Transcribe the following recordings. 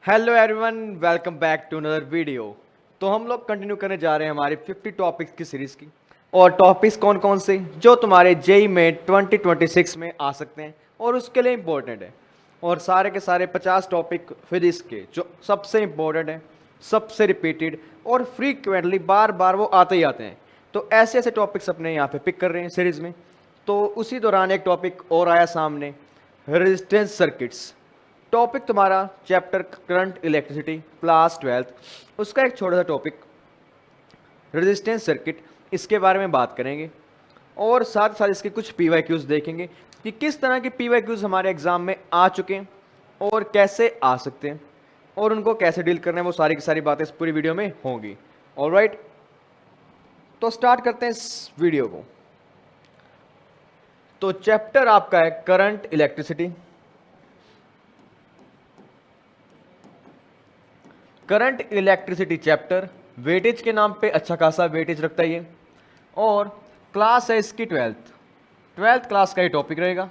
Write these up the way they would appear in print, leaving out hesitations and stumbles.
Hello everyone, welcome back to another video. तो हम लोग कंटिन्यू करने जा रहे हैं हमारी 50 टॉपिक्स की सीरीज की। और टॉपिक्स कौन कौन से जो तुम्हारे जेई में 2026 में आ सकते हैं और उसके लिए इंपॉर्टेंट है। और सारे के सारे 50 टॉपिक फिजिक्स के जो सबसे इंपॉर्टेंट है, सबसे रिपीटेड और फ्रीक्वेंटली बार बार वो आते ही आते हैं। तो ऐसे ऐसे टॉपिक्स अपने यहाँ पे पिक कर रहे हैं सीरीज में। तो उसी दौरान एक टॉपिक और आया सामने, रेजिस्टेंस सर्किट्स। टॉपिक तुम्हारा chapter current electricity class 12th, उसका एक छोटा सा टॉपिक रेजिस्टेंस सर्किट, इसके बारे में बात करेंगे। और साथ साथ इसके कुछ पीवाईक्यूज देखेंगे कि किस तरह के पीवाईक्यूज हमारे एग्जाम में आ चुके हैं और कैसे आ सकते हैं और उनको कैसे डील करना है। वो सारी की सारी बातें इस पूरी वीडियो में होंगी। ऑलराइट, तो स्टार्ट करते हैं इस वीडियो को। तो चैप्टर आपका है current electricity. Current electricity chapter weightage के नाम पे अच्छा खासा वेटेज रखता है ये। और क्लास है इसकी 12th क्लास का ये टॉपिक रहेगा।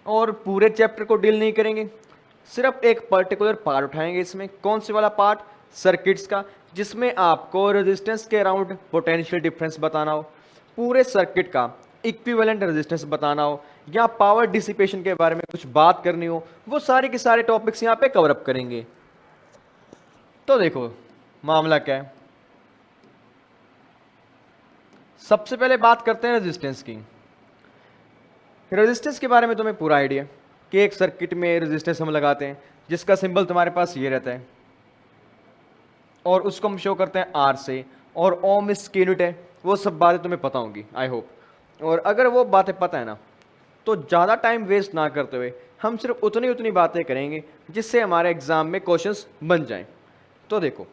और पूरे चैप्टर को डील नहीं करेंगे, सिर्फ एक पर्टिकुलर पार्ट उठाएंगे इसमें। कौन से वाला पार्ट? सर्किट्स का, जिसमें आपको रेजिस्टेंस के अराउंड पोटेंशियल डिफरेंस बताना हो, पूरे सर्किट का इक्विवेलेंट रेजिस्टेंस बताना हो, या पावर डिसिपेशन के बारे में कुछ बात करनी हो, वो सारे के सारे टॉपिक्स यहाँ पे कवर अप करेंगे। तो देखो मामला क्या है। सबसे पहले बात करते हैं रेजिस्टेंस की। रेजिस्टेंस के बारे में तुम्हें पूरा आइडिया कि एक सर्किट में रेजिस्टेंस हम लगाते हैं जिसका सिंबल तुम्हारे पास ये रहता है और उसको हम शो करते हैं आर से, और ओम इसकी यूनिट है। वो सब बातें तुम्हें पता होंगी आई होप। और अगर वो बातें पता है ना, तो ज़्यादा टाइम वेस्ट ना करते हुए हम सिर्फ उतनी उतनी बातें करेंगे जिससे हमारे एग्जाम में क्वेश्चंस बन जाएं। तो देखो,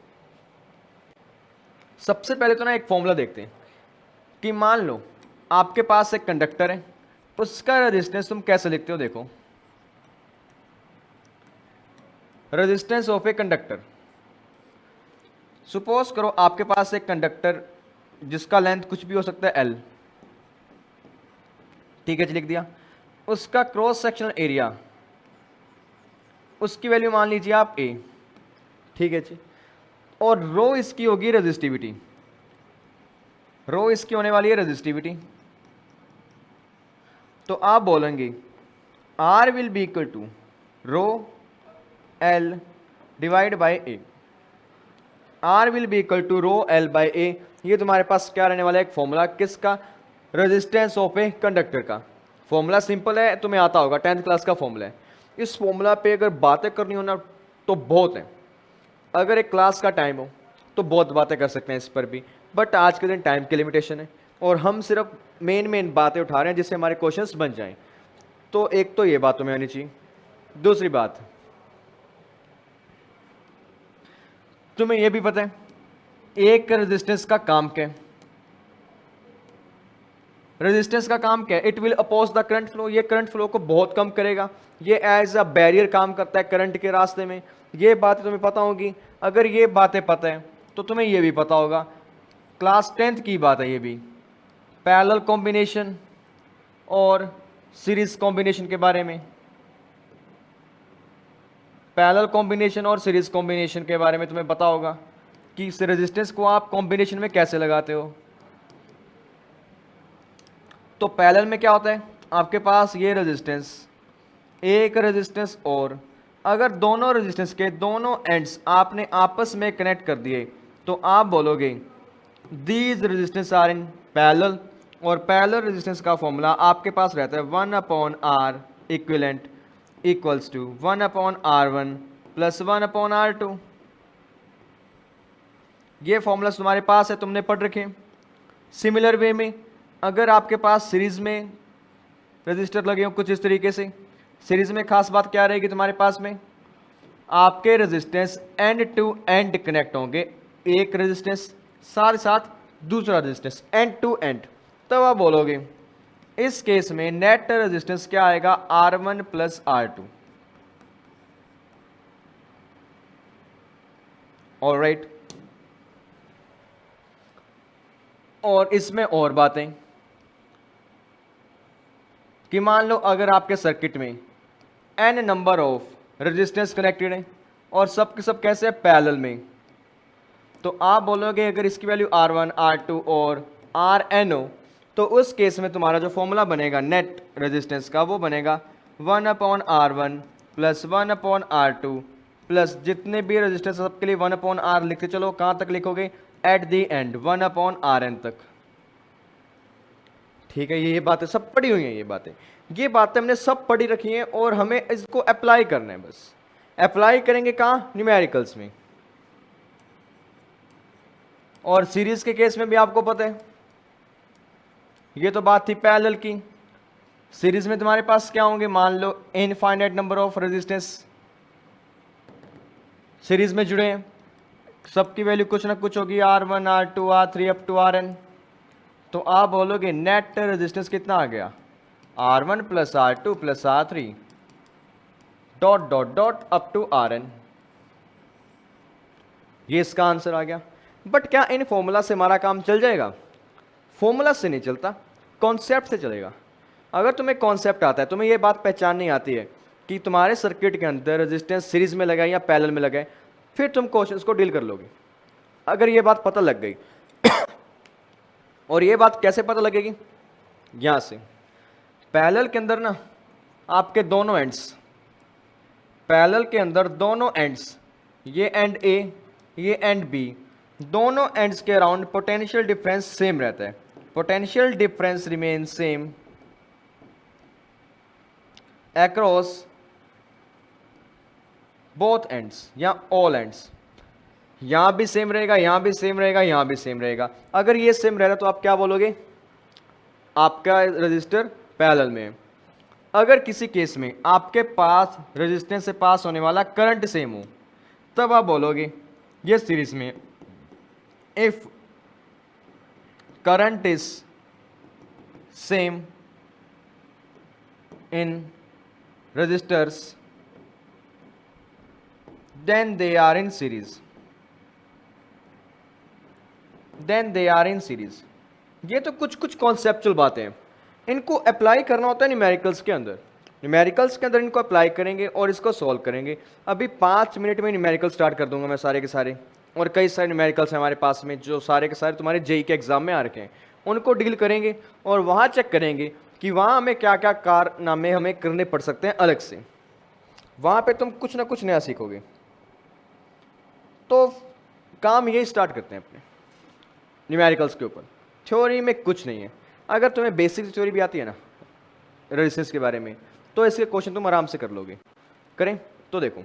सबसे पहले तो ना एक फॉर्मूला देखते हैं कि मान लो आपके पास एक कंडक्टर है, उसका रेजिस्टेंस तुम कैसे लिखते हो। देखो, resistance of a conductor. Suppose करो आपके पास एक कंडक्टर जिसका लेंथ कुछ भी हो सकता है एल, ठीक है जी, लिख दिया। उसका क्रॉस सेक्शनल एरिया, उसकी वैल्यू मान लीजिए आप ए, ठीक है जी। और रो इसकी होगी रेजिस्टिविटी, रो इसकी होने वाली है रेजिस्टिविटी। तो आप बोलेंगे R will be equal to rho L divide by A. R will be equal to rho L by A, ये तुम्हारे पास क्या रहने वाला है? एक फॉर्मूला किसका? रेजिस्टेंस ऑफ ए कंडक्टर का। फॉर्मूला सिंपल है, तुम्हें आता होगा, 10th क्लास का फॉर्मूला है। इस फॉर्मूला पे अगर बातें करनी हो ना तो बहुत है। अगर एक क्लास का टाइम हो तो बहुत बातें कर सकते हैं इस पर भी, बट आज के दिन टाइम की लिमिटेशन है और हम सिर्फ मेन बातें उठा रहे हैं जिससे हमारे क्वेश्चंस बन जाएं। तो एक तो ये बात तुम्हें आनी चाहिए। दूसरी बात, तुम्हें यह भी पता है एक रेजिस्टेंस का काम क्या है? रेजिस्टेंस का काम क्या है? It will oppose the current flow. ये करंट फ्लो को बहुत कम करेगा, ये एज अ बैरियर काम करता है करंट के रास्ते में। ये बातें तुम्हें पता होगी। अगर ये बातें पता है तो तुम्हें ये भी पता होगा, क्लास 10th की बात है ये भी, पैरेलल कॉम्बिनेशन और सीरीज कॉम्बिनेशन के बारे में। पैरेलल कॉम्बिनेशन और सीरीज कॉम्बिनेशन के बारे में तुम्हें पता होगा कि इस रेजिस्टेंस को आप कॉम्बिनेशन में कैसे लगाते हो। तो पैरेलल में क्या होता है? आपके पास ये रेजिस्टेंस, एक रेजिस्टेंस, और अगर दोनों रेजिस्टेंस के दोनों एंड्स आपने आपस में कनेक्ट कर दिए तो आप बोलोगे these resistance are in parallel. और पैरेलल रेजिस्टेंस का फॉर्मूला आपके पास रहता है 1/r equivalent equals to 1/r1 plus 1/r2। ये फॉर्मूला तुम्हारे पास है, तुमने पढ़ रखे। सिमिलर वे में अगर आपके पास सीरीज में रजिस्टर लगे हो कुछ इस तरीके से, सीरीज में खास बात क्या रहेगी तुम्हारे पास में? आपके resistance end to end connect होंगे। एक रेजिस्टेंस साथ साथ दूसरा रेजिस्टेंस एंड टू एंड। तब आप बोलोगे इस केस में नेट रेजिस्टेंस क्या आएगा? R1 plus R2। ऑलराइट, और इसमें और बातें कि मान लो अगर आपके सर्किट में n number of resistance connected है, और सब के सब कैसे पैरेलल में। तो आप बोलोगे अगर इसकी वैल्यू R1 R2 और Rn हो तो उस केस में तुम्हारा जो फॉर्मूला बनेगा नेट रेजिस्टेंस का वो बनेगा 1/R1 प्लस 1/R2 प्लस जितने भी रेजिस्टेंस सबके लिए 1/R लिखते चलो। कहाँ तक लिखोगे? एट द एंड 1/Rn तक। ठीक है, ये बातें सब पढ़ी हुई हैं, ये बातें हमने सब पढ़ी रखी हैं और हमें इसको अप्लाई करना है। बस अप्लाई करेंगे कहाँ? न्यूमेरिकल्स में। और सीरीज के केस में भी आपको पता है, ये तो बात थी पैरेलल की। सीरीज में तुम्हारे पास क्या होंगे? मान लो infinite number of resistance series में जुड़े हैं, सबकी वैल्यू कुछ ना कुछ होगी, R1 R2 R3 up to Rn। तो आप बोलोगे नेट रेजिस्टेंस कितना आ गया? R1 plus R2 plus R3 dot dot dot up to Rn। ये इसका आंसर आ गया। बट क्या इन फॉर्मूला से हमारा काम चल जाएगा? फॉर्मूला से नहीं चलता, कॉन्सेप्ट से चलेगा। अगर तुम्हें कॉन्सेप्ट आता है, तुम्हें ये बात पहचान नहीं आती है कि तुम्हारे सर्किट के अंदर रेजिस्टेंस सीरीज में लगाए या पैरेलल में लगाए, फिर तुम क्वेश्चंस को डील कर लोगे। अगर ये बात पता लग गई और ये बात कैसे पता लगेगी? यहां से पैरेलल के अंदर ना आपके दोनों एंड्स, पैरेलल के अंदर दोनों एंड्स, ये एंड ए ये एंड बी, दोनों एंड्स के अराउंड पोटेंशियल डिफरेंस सेम रहता है। Potential difference remain same across both ends या ऑल एंड्स। यहां भी सेम रहेगा, यहां भी सेम रहेगा, यहां भी सेम रहेगा। अगर ये सेम रह रहा तो आप क्या बोलोगे? आपका रजिस्टर पैरेलल में है। अगर किसी केस में आपके पास रेजिस्टेंस से पास होने वाला करंट सेम हो, तब आप बोलोगे ये सीरीज में। If current is same in resistors then they are in series, ये तो कुछ कुछ कॉन्सेप्चुअल बातें हैं, इनको अप्लाई करना होता है न्यूमेरिकल्स के अंदर। न्यूमेरिकल्स के अंदर इनको अप्लाई करेंगे और इसको सॉल्व करेंगे। अभी 5 मिनट में न्यूमेरिकल स्टार्ट कर दूंगा मैं सारे के सारे, और कई सारे न्यूमेरिकल्स हैं हमारे पास में जो सारे के सारे तुम्हारे जेई के एग्जाम में आ रखे हैं, उनको डील करेंगे और वहाँ चेक करेंगे कि वहाँ हमें क्या क्या कारनामे हमें करने पड़ सकते हैं अलग से। वहाँ पे तुम कुछ ना कुछ नया सीखोगे। तो काम यही स्टार्ट करते हैं अपने न्यूमेरिकल्स के ऊपर। थ्योरी में कुछ नहीं है। अगर तुम्हें बेसिक थ्योरी भी आती है ना रेजिस्टेंस के बारे में, तो इसके क्वेश्चन तुम आराम से कर लोगे। करें तो देखो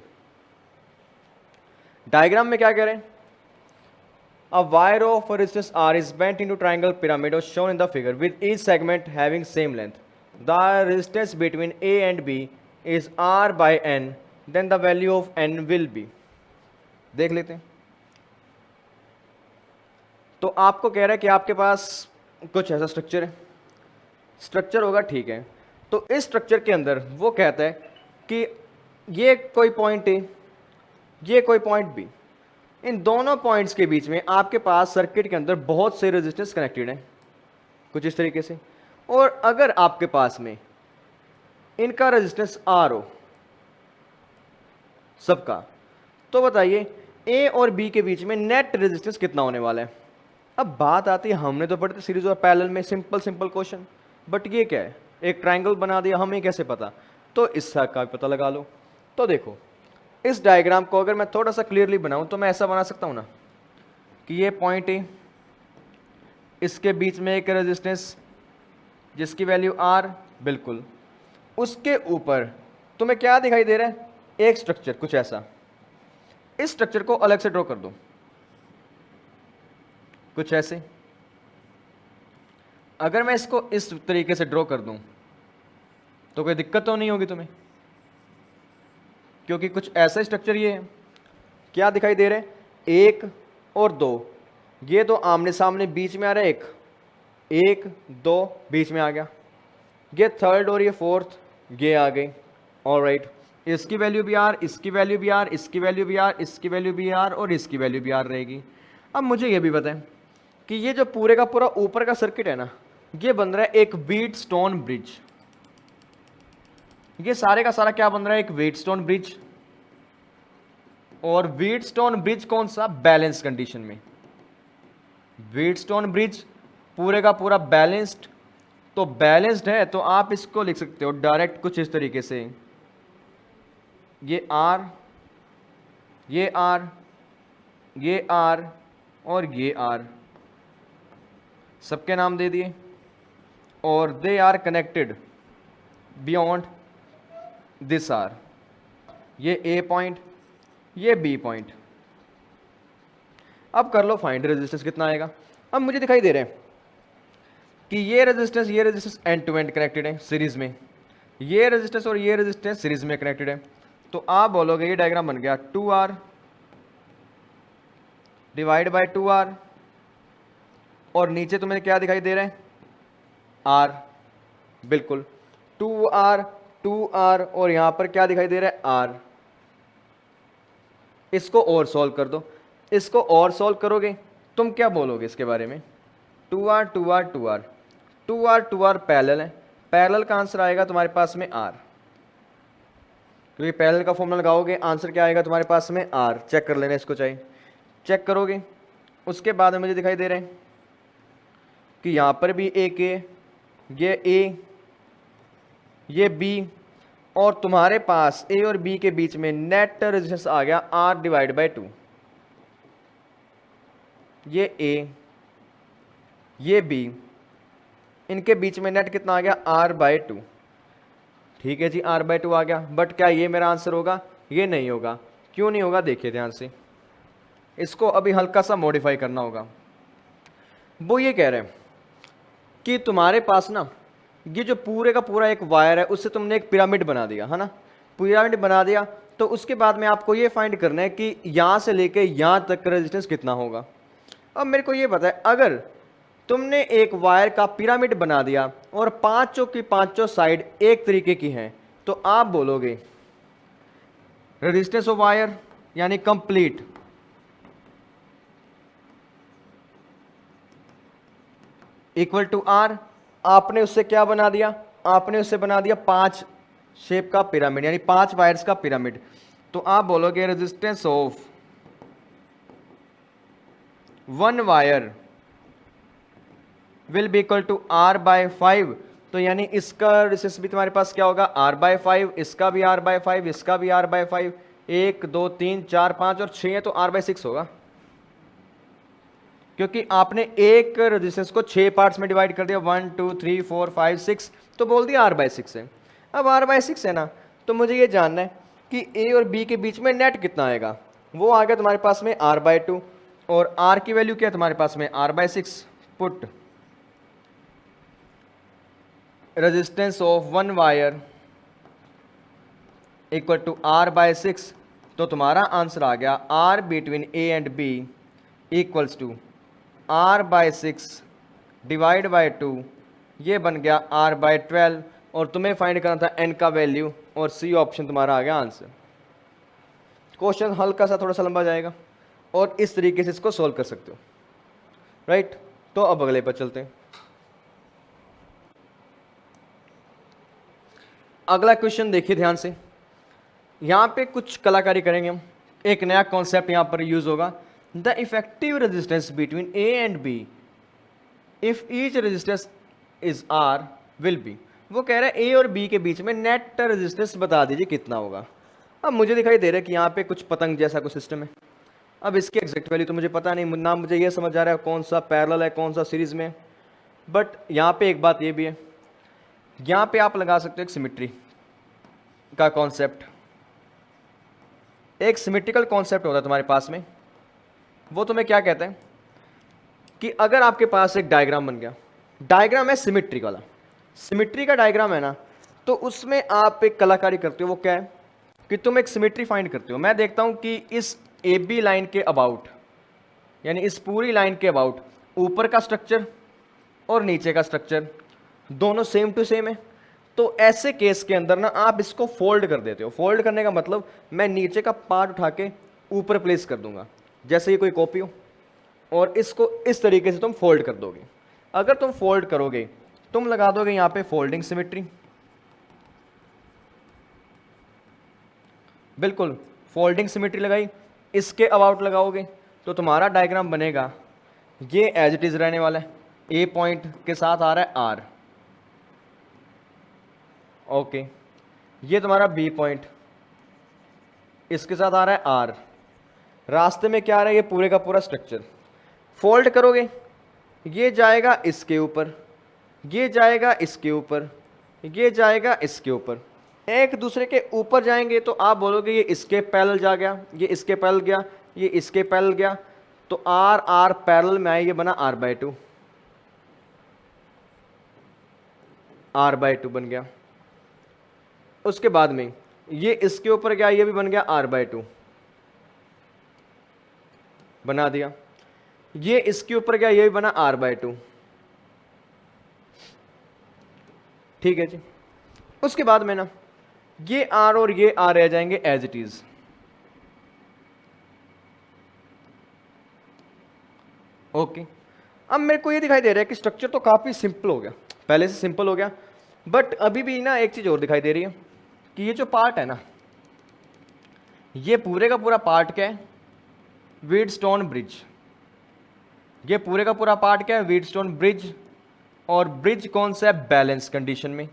डायग्राम में क्या कह रहे हैं। A wire of resistance R is bent into triangle pyramid as shown in the figure with each segment having same length. The resistance between A and B is R by N. Then the value of N will be. देख लेते हैं। तो आपको कह रहा है कि आपके पास कुछ ऐसा स्ट्रक्चर है, स्ट्रक्चर होगा, ठीक है। तो इस स्ट्रक्चर के अंदर वो कहता है कि ये कोई पॉइंट ए, ये कोई पॉइंट बी, इन दोनों पॉइंट्स के बीच में आपके पास सर्किट के अंदर बहुत से रेजिस्टेंस कनेक्टेड हैं कुछ इस तरीके से। और अगर आपके पास में इनका रेजिस्टेंस आर हो सबका, तो बताइए ए और बी के बीच में नेट रेजिस्टेंस कितना होने वाला है। अब बात आती है, हमने तो पढ़ते सीरीज और पैरेलल में सिंपल क्वेश्चन, बट ये क्या है, एक ट्रायंगल बना दिया, हमें कैसे पता? तो इसका का पता लगा लो। तो देखो इस डायग्राम को अगर मैं थोड़ा सा क्लियरली बनाऊं तो मैं ऐसा बना सकता हूं ना कि ये पॉइंट है, इसके बीच में एक रेजिस्टेंस जिसकी वैल्यू R, बिल्कुल उसके ऊपर तुम्हें क्या दिखाई दे रहा है? एक स्ट्रक्चर कुछ ऐसा। इस स्ट्रक्चर को अलग से ड्रॉ कर दो कुछ ऐसे। अगर मैं इसको इस तरीके से ड्रॉ कर दूं तो कोई दिक्कत तो नहीं होगी तुम्हें, क्योंकि कुछ ऐसा स्ट्रक्चर ये है। क्या दिखाई दे रहा है? 1 और 2, ये दो आमने सामने बीच में आ रहा है, 1 2 बीच में आ गया, ये थर्ड और ये फोर्थ ये आ गई। ऑलराइट, इसकी वैल्यू भी R, इसकी वैल्यू भी R, इसकी वैल्यू भी R, इसकी वैल्यू भी R और इसकी वैल्यू भी R रहेगी। अब मुझे ये भी बताएं कि ये जो पूरे का पूरा ऊपर का सर्किट है ना, ये बन रहा है एक व्हीटस्टोन ब्रिज। ये सारे का सारा क्या बन रहा है? एक व्हीटस्टोन ब्रिज। और व्हीटस्टोन ब्रिज कौन सा, बैलेंस कंडीशन में। व्हीटस्टोन ब्रिज पूरे का पूरा बैलेंस्ड, तो बैलेंस्ड है तो आप इसको लिख सकते हो डायरेक्ट कुछ इस तरीके से, ये आर, ये आर, ये आर और ये आर, सबके नाम दे दिए, और they are connected beyond this R, ये ए पॉइंट, ये बी पॉइंट। अब कर लो फाइंड रेजिस्टेंस कितना आएगा। अब मुझे दिखाई दे रहे हैं कि ये resistance end to end connected है सीरीज में, ये रेजिस्टेंस और ये रेजिस्टेंस सीरीज में कनेक्टेड है। तो आप बोलोगे ये डायग्राम बन गया 2R डिवाइड बाय 2R, और नीचे तुम्हें क्या दिखाई दे रहा है, R, बिल्कुल 2R 2R, और यहां पर क्या दिखाई दे रहा है, R। इसको और सॉल्व कर दो, इसको और सॉल्व करोगे तुम क्या बोलोगे इसके बारे में, 2R 2R 2R 2R 2R parallel है, पैरेलल का आंसर आएगा तुम्हारे पास में R, क्योंकि पैरेलल का फॉर्मूला लगाओगे आंसर क्या आएगा तुम्हारे पास में R। चेक कर लेना इसको, चाहिए चेक करोगे। उसके बाद में मुझे दिखाई दे रहे हैं कि यहाँ पर भी एक ये A, ये B, और तुम्हारे पास A और B के बीच में नेट रेजिस्टेंस आ गया R डिवाइड बाई 2। ये A, ये B, इनके बीच में नेट कितना आ गया, R बाई 2। ठीक है जी, R बाई 2 आ गया, बट क्या ये मेरा आंसर होगा, ये नहीं होगा। क्यों नहीं होगा, देखिए ध्यान से, इसको अभी हल्का सा मॉडिफाई करना होगा। वो ये कह रहे हैं कि तुम्हारे पास ना ये जो पूरे का पूरा एक वायर है उससे तुमने एक पिरामिड बना दिया है ना, पिरामिड बना दिया, तो उसके बाद में आपको ये फाइंड करना है कि यहां से लेके यहां तक का रेजिस्टेंस कितना होगा। अब मेरे को ये पता है, अगर तुमने एक वायर का पिरामिड बना दिया और पांचों की पांचों साइड एक तरीके की हैं, तो आप बोलोगे रेजिस्टेंस ऑफ वायर यानी कंप्लीट इक्वल टू R। आपने उससे क्या बना दिया, आपने उससे बना दिया 5 शेप का पिरामिड, यानी 5 वायर्स का पिरामिड। तो आप बोलोगे resistance of 1 wire will be equal to R by 5। तो यानी इसका रेजिस्टेंस भी तुम्हारे पास क्या होगा, R बाय 5, इसका भी R बाय 5, इसका भी R बाय 5, 1 2 3 4 5 और 6 है तो R बाय 6 होगा, क्योंकि आपने एक रेजिस्टेंस को 6 पार्ट्स में डिवाइड कर दिया, 1 2 3 4 5 6, तो बोल दिया R बाय 6 है। अब R बाय 6 है ना, तो मुझे ये जानना है कि A और B के बीच में नेट कितना आएगा। वो आ गया तुम्हारे पास में R बाय 2, और R की वैल्यू क्या है तुम्हारे पास में, R by 6। Put resistance of 1 wire equal to R by 6, तो तुम्हारा आंसर आ गया R between A and B equals to R by 6 divide by 2, ये बन गया R बाय 12, और तुम्हें फाइंड करना था N का वैल्यू, और C ऑप्शन तुम्हारा आ गया आंसर। क्वेश्चन हल्का सा थोड़ा सा लंबा जाएगा, और इस तरीके से इसको सोल्व कर सकते हो, राइट। तो अब अगले पर चलते हैं। अगला क्वेश्चन देखिए ध्यान से, यहां पे कुछ कलाकारी करेंगे हम, एक नया कॉन्सेप्ट यहां पर यूज होगा, the effective resistance between A and B if each resistance is R will B. वो कह रहा है A और B के बीच में नेट रेजिस्टेंस बता दीजिए कितना होगा। अब मुझे दिखाई दे रहा है कि यहाँ पे कुछ पतंग जैसा कुछ सिस्टम है। अब इसकी एग्जैक्ट वैल्यू तो मुझे पता नहीं, ना मुझे ये समझ आ रहा है कौन सा पैरेलल है कौन सा सीरीज में, बट यहाँ पे एक बात ये भी है, यहाँ पे आप लगा सकते हो एक सिमेट्री का कॉन्सेप्ट। एक सिमेट्रिकल कॉन्सेप्ट होता है तुम्हारे पास में, वो तुम्हें क्या कहते हैं कि अगर आपके पास एक डायग्राम बन गया, डायग्राम है सिमेट्री वाला, सिमेट्री का डायग्राम है ना, तो उसमें आप एक कलाकारी करते हो। वो क्या है कि तुम एक सिमेट्री फाइंड करते हो। मैं देखता हूं कि इस ए बी लाइन के अबाउट, यानी इस पूरी लाइन के अबाउट ऊपर का स्ट्रक्चर और नीचे का स्ट्रक्चर दोनों सेम टू सेम है, तो ऐसे केस के अंदर ना आप इसको फोल्ड कर देते हो। फोल्ड करने का मतलब मैं नीचे का पार्ट उठा के ऊपर प्लेस कर दूंगा, जैसे ये कोई कॉपी हो, और इसको इस तरीके से तुम फोल्ड कर दोगे। अगर तुम फोल्ड करोगे, तुम लगा दोगे यहां पे फोल्डिंग सिमेट्री, बिल्कुल फोल्डिंग सिमेट्री लगाई, इसके अबाउट लगाओगे तो तुम्हारा डायग्राम बनेगा, ये एज इट इज रहने वाला है, ए पॉइंट के साथ आ रहा है आर, ओके, ये तुम्हारा बी पॉइंट इसके साथ आ रहा है आर, रास्ते में क्या आ रहा है, ये पूरे का पूरा स्ट्रक्चर। फोल्ड करोगे, ये जाएगा इसके ऊपर, ये जाएगा इसके ऊपर, ये जाएगा इसके ऊपर, एक दूसरे के ऊपर जाएंगे तो आप बोलोगे ये इसके पैरेलल जा गया, ये इसके पैरेलल गया, ये इसके पैरेलल गया, तो आर आर पैरेलल में आए, ये बना r/2, r/2 बन गया। उसके बाद में ये इसके ऊपर गया, ये भी बन गया r/2, बना दिया। ये इसके ऊपर गया, ये भी बना r/2, ठीक है जी। उसके बाद में ना ये r और ये r रह जाएंगे एज इट इज, ओके। अब मेरे को ये दिखाई दे रहा है कि स्ट्रक्चर तो काफी सिंपल हो गया, पहले से सिंपल हो गया, बट अभी भी ना एक चीज और दिखाई दे रही है कि ये जो पार्ट है ना, ये पूरे का पूरा पार्ट क्या है, व्हीटस्टोन ब्रिज। ये पूरे का पूरा पार्ट क्या है, व्हीटस्टोन ब्रिज। और ब्रिज कौन सा है, बैलेंस कंडीशन में।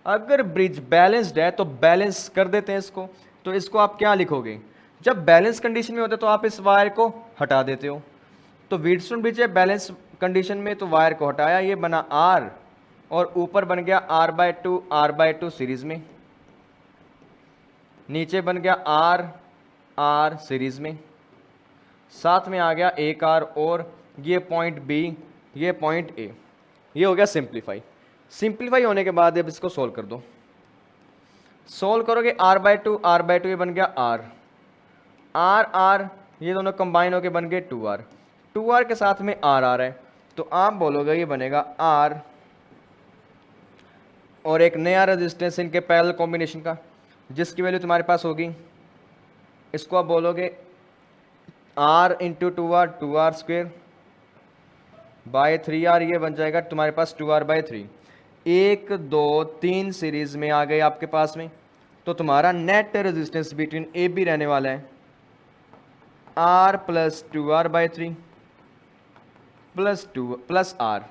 अगर ब्रिज बैलेंस्ड है तो बैलेंस कर देते हैं इसको, तो इसको आप क्या लिखोगे, जब बैलेंस कंडीशन में होते तो आप इस वायर को हटा देते हो, तो व्हीटस्टोन ब्रिज है बैलेंस कंडीशन में, तो वायर को हटाया, ये बना आर, और ऊपर बन गया r/2 सीरीज में, नीचे बन गया आर आर सीरीज में, साथ में आ गया एक आर, और ये पॉइंट बी, ये पॉइंट ए। ये हो गया सिंप्लीफाई। सिंप्लीफाई होने के बाद अब इसको सोल्व कर दो, सोल्व करोगे r/2 ये बन गया आर आर आर, ये दोनों कंबाइन होके बन गए 2r, 2r के साथ में r आ रहा है, तो आप बोलोगे ये बनेगा r, और एक नया रेजिस्टेंस इनके पैरेलल कॉम्बिनेशन का, जिसकी वैल्यू तुम्हारे पास होगी, इसको आप बोलोगे r into 2r square by 3r, ये बन जाएगा तुम्हारे पास 2r/3। 1 2 3 सीरीज में आ गए आपके पास में, तो तुम्हारा net resistance between A B रहने वाला है r plus 2r/3 plus r,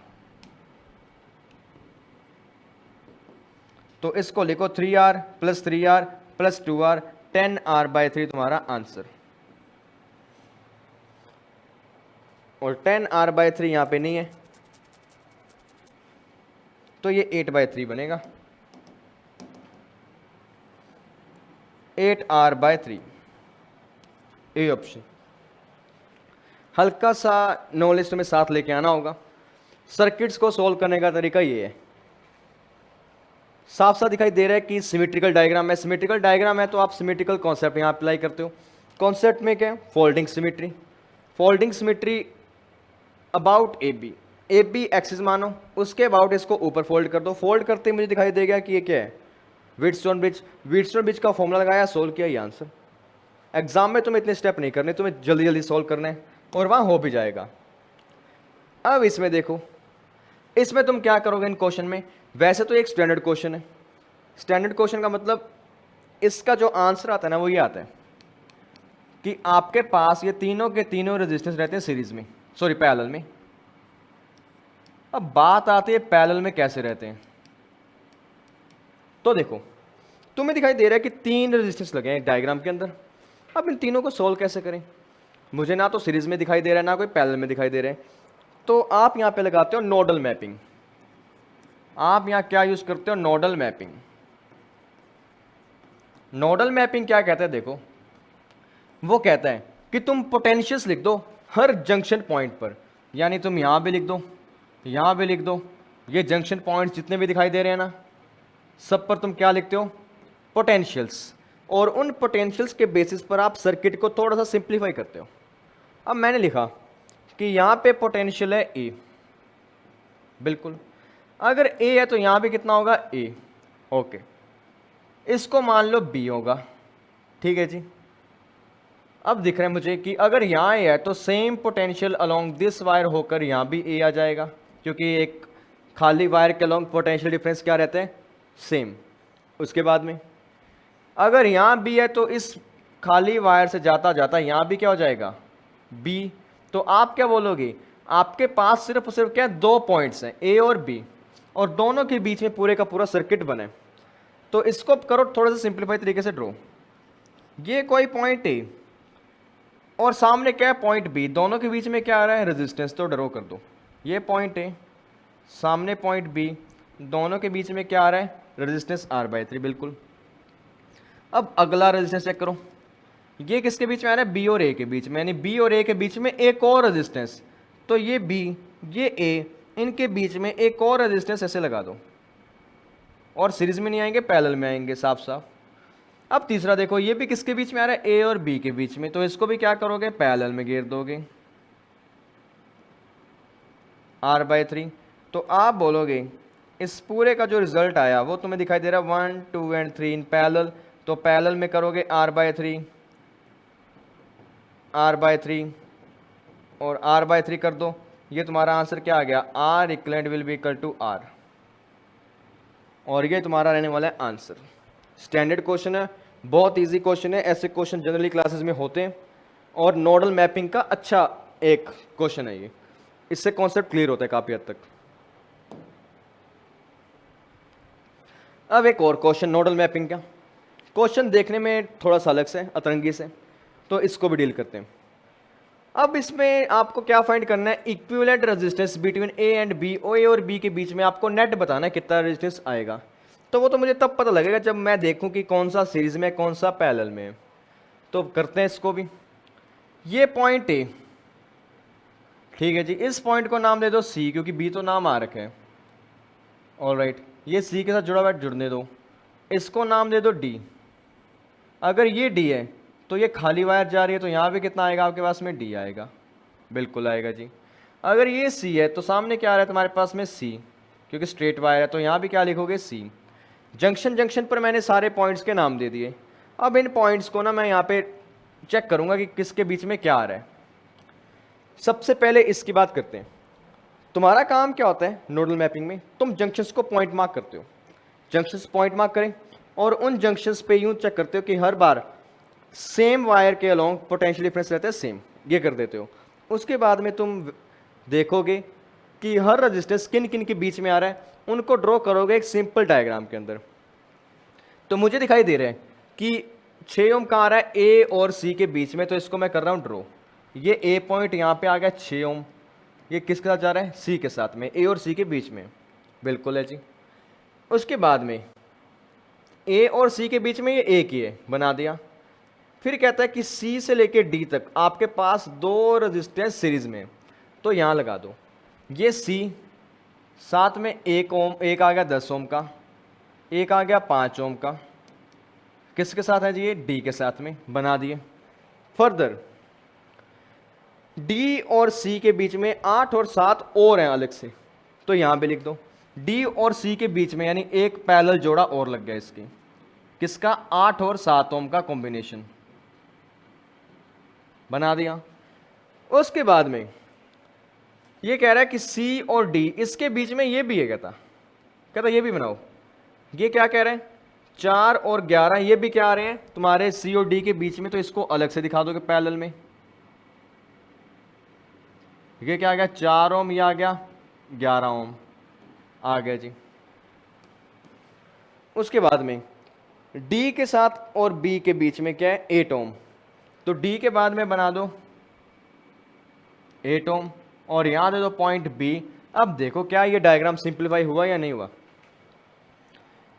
तो इसको लिखो 3r plus 3r plus 2r, 10r/3 तुम्हारा आंसर। और 10r/3 यहां पे नहीं है, तो ये 8/3 बनेगा, 8r/3, ए ऑप्शन। हल्का सा नॉलेज तुम्हें साथ लेके आना होगा। सर्किट्स को सॉल्व करने का तरीका ये है, साफ साफ दिखाई दे रहा है कि सिमेट्रिकल डायग्राम है। सिमेट्रिकल डायग्राम है तो आप सिमेट्रिकल कॉन्सेप्ट यहाँ अप्लाई करते हो। कॉन्सेप्ट में क्या है, folding symmetry. Folding symmetry about A B axis मानो, उसके अबाउट इसको ऊपर फोल्ड कर दो। फोल्ड करते ही मुझे दिखाई देगा कि ये क्या है, व्हीटस्टोन ब्रिज। व्हीटस्टोन ब्रिज का फॉर्मूला लगाया, सोल्व किया, ये आंसर। एग्जाम में तुम्हें इतने स्टेप नहीं करने, तुम्हें जल्दी जल्दी सोल्व करना है और वहाँ हो भी जाएगा। अब इसमें देखो, इसमें तुम क्या करोगे इन क्वेश्चन में, वैसे तो एक स्टैंडर्ड क्वेश्चन है। स्टैंडर्ड क्वेश्चन का मतलब इसका जो आंसर आता है ना वो ये आता है कि आपके पास ये तीनों के तीनों रेजिस्टेंस रहते हैं सीरीज में, सॉरी पैरेलल में। अब बात आती है पैरेलल में कैसे रहते हैं। तो देखो, तुम्हें दिखाई दे रहा है कि 3 रेजिस्टेंस लगे हैं डायग्राम के अंदर। अब इन तीनों को सोल्व कैसे करें, मुझे ना तो सीरीज में दिखाई दे रहा है ना कोई पैरेलल में दिखाई दे रहे हैं। तो आप यहां पे लगाते हो नोडल मैपिंग। आप यहां क्या यूज करते हो, नोडल मैपिंग। नोडल मैपिंग क्या कहता है, देखो वो कहता है कि तुम पोटेंशियल्स लिख दो हर जंक्शन पॉइंट पर, यानी तुम यहां भी लिख दो, यहां भी लिख दो, ये जंक्शन पॉइंट्स जितने भी दिखाई दे रहे हैं ना, सब पर तुम क्या लिखते हो, पोटेंशियल्स। और उन पोटेंशियल्स के बेसिस पर आप सर्किट को थोड़ा सा सिंप्लीफाई करते हो। अब मैंने लिखा कि यहां पे पोटेंशियल है ए, बिल्कुल, अगर ए है तो यहां पे कितना होगा, ए, ओके। इसको मान लो बी होगा, ठीक है जी। अब दिख रहा है मुझे कि अगर यहां ए है तो same potential along this wire होकर यहां भी ए आ जाएगा, क्योंकि एक खाली वायर के अलोंग पोटेंशियल डिफरेंस क्या रहते हैं, सेम। उसके बाद में अगर यहां बी है तो इस खाली वायर से जाता जाता यहाँ भी क्या हो जाएगा बी। तो आप क्या बोलोगे, आपके पास सिर्फ और सिर्फ क्या है, दो पॉइंट्स हैं ए और बी, और दोनों के बीच में पूरे का पूरा सर्किट बने। तो इसको करो थोड़ा सा सिंप्लीफाई तरीके से ड्रॉ। ये कोई पॉइंट ए और सामने क्या है पॉइंट बी, दोनों के बीच में क्या आ रहा है रेजिस्टेंस, तो ड्रॉ कर दो। ये पॉइंट ए, सामने पॉइंट बी, दोनों के बीच में क्या आ रहा है रेजिस्टेंस R/3 बिल्कुल। अब अगला रेजिस्टेंस चेक करो, ये किसके बीच में आ रहा है बी और ए के बीच में, यानी बी और ए के बीच में एक और रेजिस्टेंस। तो ये बी ये ए, इनके बीच में एक और रेजिस्टेंस ऐसे लगा दो, और सीरीज में नहीं आएंगे पैरेलल में आएंगे साफ साफ। अब तीसरा देखो, ये भी किसके बीच में आ रहा है ए और बी के बीच में, तो इसको भी क्या करोगे पैरेलल में घेर दोगे R/3। तो आप बोलोगे इस पूरे का जो रिजल्ट आया वो तुम्हें दिखाई दे रहा है 1 2 एंड 3 इन पैरेलल, तो पैरेलल में करोगे R/3 और R/3 कर दो। ये तुम्हारा आंसर क्या आ गया, R equivalent will be equal to R, और ये तुम्हारा रहने वाला है आंसर। स्टैंडर्ड क्वेश्चन है, बहुत इजी क्वेश्चन है, ऐसे क्वेश्चन जनरली क्लासेस में होते हैं, और नोडल मैपिंग का अच्छा एक क्वेश्चन है ये, इससे कॉन्सेप्ट क्लियर होता है काफी हद तक। अब एक और क्वेश्चन नोडल मैपिंग का, क्वेश्चन देखने में थोड़ा सा अलग से अतरंगी से, तो इसको भी डील करते हैं। अब इसमें आपको क्या फाइंड करना है, equivalent resistance between A and B, A और बी के बीच में आपको नेट बताना है कितना रेजिस्टेंस आएगा। तो वो तो मुझे तब पता लगेगा जब मैं देखूं कि कौन सा सीरीज में कौन सा पैरेलल में है। तो करते हैं इसको भी। ये पॉइंट ए, ठीक है जी, इस पॉइंट को नाम दे दो सी, क्योंकि बी तो नाम आ रखा है। ऑलराइट, ये सी के साथ जुड़ा हुआ है, जुड़ने दो। इसको नाम दे दो डी। अगर ये डी है तो ये खाली वायर जा रही है, तो यहाँ पे कितना आएगा आपके पास में डी आएगा, बिल्कुल आएगा जी। अगर ये सी है तो सामने क्या आ रहा है तुम्हारे पास में सी, क्योंकि स्ट्रेट वायर है, तो यहाँ भी क्या लिखोगे सी। जंक्शन जंक्शन पर मैंने सारे पॉइंट्स के नाम दे दिए। अब इन पॉइंट्स को ना मैं यहाँ पे चेक करूँगा कि किसके बीच में क्या आ रहा है। सबसे पहले इसकी बात करते हैं। तुम्हारा काम क्या होता है नोडल मैपिंग में, तुम जंक्शंस को पॉइंट मार्क करते हो। जंक्शंस पॉइंट मार्क करें और उन जंक्शंस पे यूं चेक करते हो कि हर बार सेम वायर के अलोंग पोटेंशियल डिफरेंस रहता है सेम, ये कर देते हो। उसके बाद में तुम देखोगे कि हर रजिस्टेंस किन किन के बीच में आ रहा है, उनको ड्रॉ करोगे एक सिंपल डायग्राम के अंदर। तो मुझे दिखाई दे रहा है कि 6 ओम कहाँ आ रहा है ए और सी के बीच में, तो इसको मैं कर रहा हूँ ड्रॉ। ये ए पॉइंट यहाँ पे आ गया 6 ओम, ये किसके साथ जा रहा है सी के साथ में, ए और सी के बीच में, बिल्कुल है जी। उसके बाद में ए और सी के बीच में ये एक ही है, बना दिया। फिर कहता है कि सी से लेके डी तक आपके पास 2 रेजिस्टेंस सीरीज में, तो यहाँ लगा दो। ये सी साथ में 1 ओम, एक आ गया 10 ओम का, एक आ गया 5 ओम का, किसके साथ है जी ये डी के साथ में, बना दिए। फर्दर डी और सी के बीच में 8 और 7 और हैं अलग से, तो यहाँ पे लिख दो। डी और सी के बीच में यानी एक पैरेलल जोड़ा और लग गया इसकी, किसका 8 और 7 ओम का कॉम्बिनेशन, बना दिया। उसके बाद में ये कह रहा है कि सी और डी इसके बीच में ये भी है, कहता ये भी बनाओ। ये क्या कह रहे हैं 4 और 11, ये भी क्या आ रहे हैं तुम्हारे सी और डी के बीच में, तो इसको अलग से दिखा दोगे पैरेलल में। ये क्या आ गया 4 ओम, ये आ गया 11 ओम आ गया जी। उसके बाद में डी के साथ और बी के बीच में क्या है 8 ओम, तो डी के बाद में बना दो 8 ओम और यहां दे दो पॉइंट बी। अब देखो क्या ये डायग्राम सिंप्लीफाई हुआ या नहीं हुआ।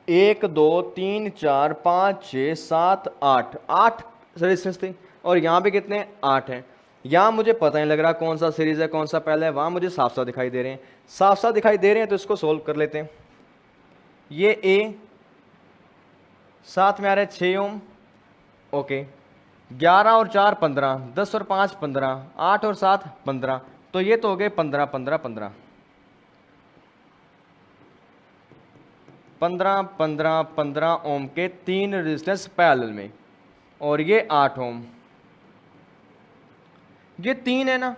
1 2 3 4 5 6 7 8 8 रेजिस्टेंस थे, और यहाँ पे कितने 8 हैं। यहाँ मुझे पता नहीं लग रहा कौन सा सीरीज है कौन सा पहले है, वहाँ मुझे साफ साफ दिखाई दे रहे हैं, साफ साफ दिखाई दे रहे हैं, तो इसको सोल्व कर लेते हैं। ये ए साथ में आ रहा है 6 ओम, ओके, 11 और 4 15, 10 और 5 15, 8 और 7 15, तो ये तो हो गए 15 15 15 15 15 15 ओम के 3 रेजिस्टेंस पैरेलल में, और ये 8 ओम, ये 3 है ना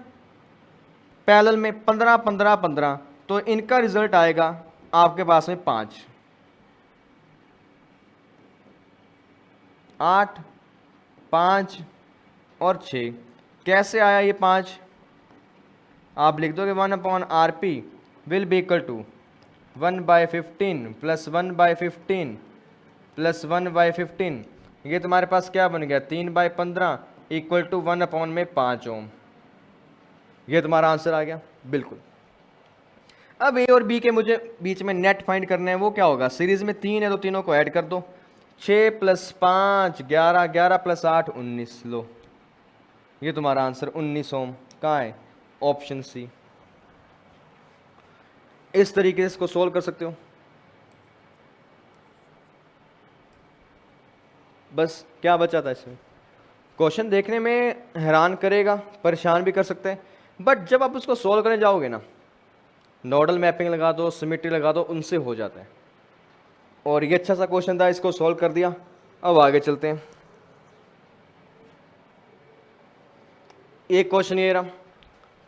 पैरेलल में 15 15 15, तो इनका रिजल्ट आएगा आपके पास में 5 8 5 और 6। कैसे आया ये 5? आप लिख दोगे 1/RP will be equal to 1/15 plus 1/15 plus 1/15। ये तुम्हारे पास क्या बन गया? 3/15 इक्वल टू 1/5 ओम। ये तुम्हारा आंसर आ गया बिल्कुल। अब ए और बी के मुझे बीच में नेट फाइंड करना है, वो क्या होगा? सीरीज में 3 है तो तीनों को ऐड कर दो। 6 + 5 11, 11 + 8 19। लो ये तुम्हारा आंसर 19 ओम कहाँ है? Option C. इस तरीके से इसको सोल्व कर सकते हो। बस क्या बचा था इसमें? क्वेश्चन देखने में हैरान करेगा, परेशान भी कर सकते हैं, बट जब आप उसको सोल्व करने जाओगे ना, नोडल मैपिंग लगा दो, सिमेट्री लगा दो, उनसे हो जाता है। और ये अच्छा सा क्वेश्चन था, इसको सोल्व कर दिया। अब आगे चलते हैं। एक क्वेश्चन ये रहा,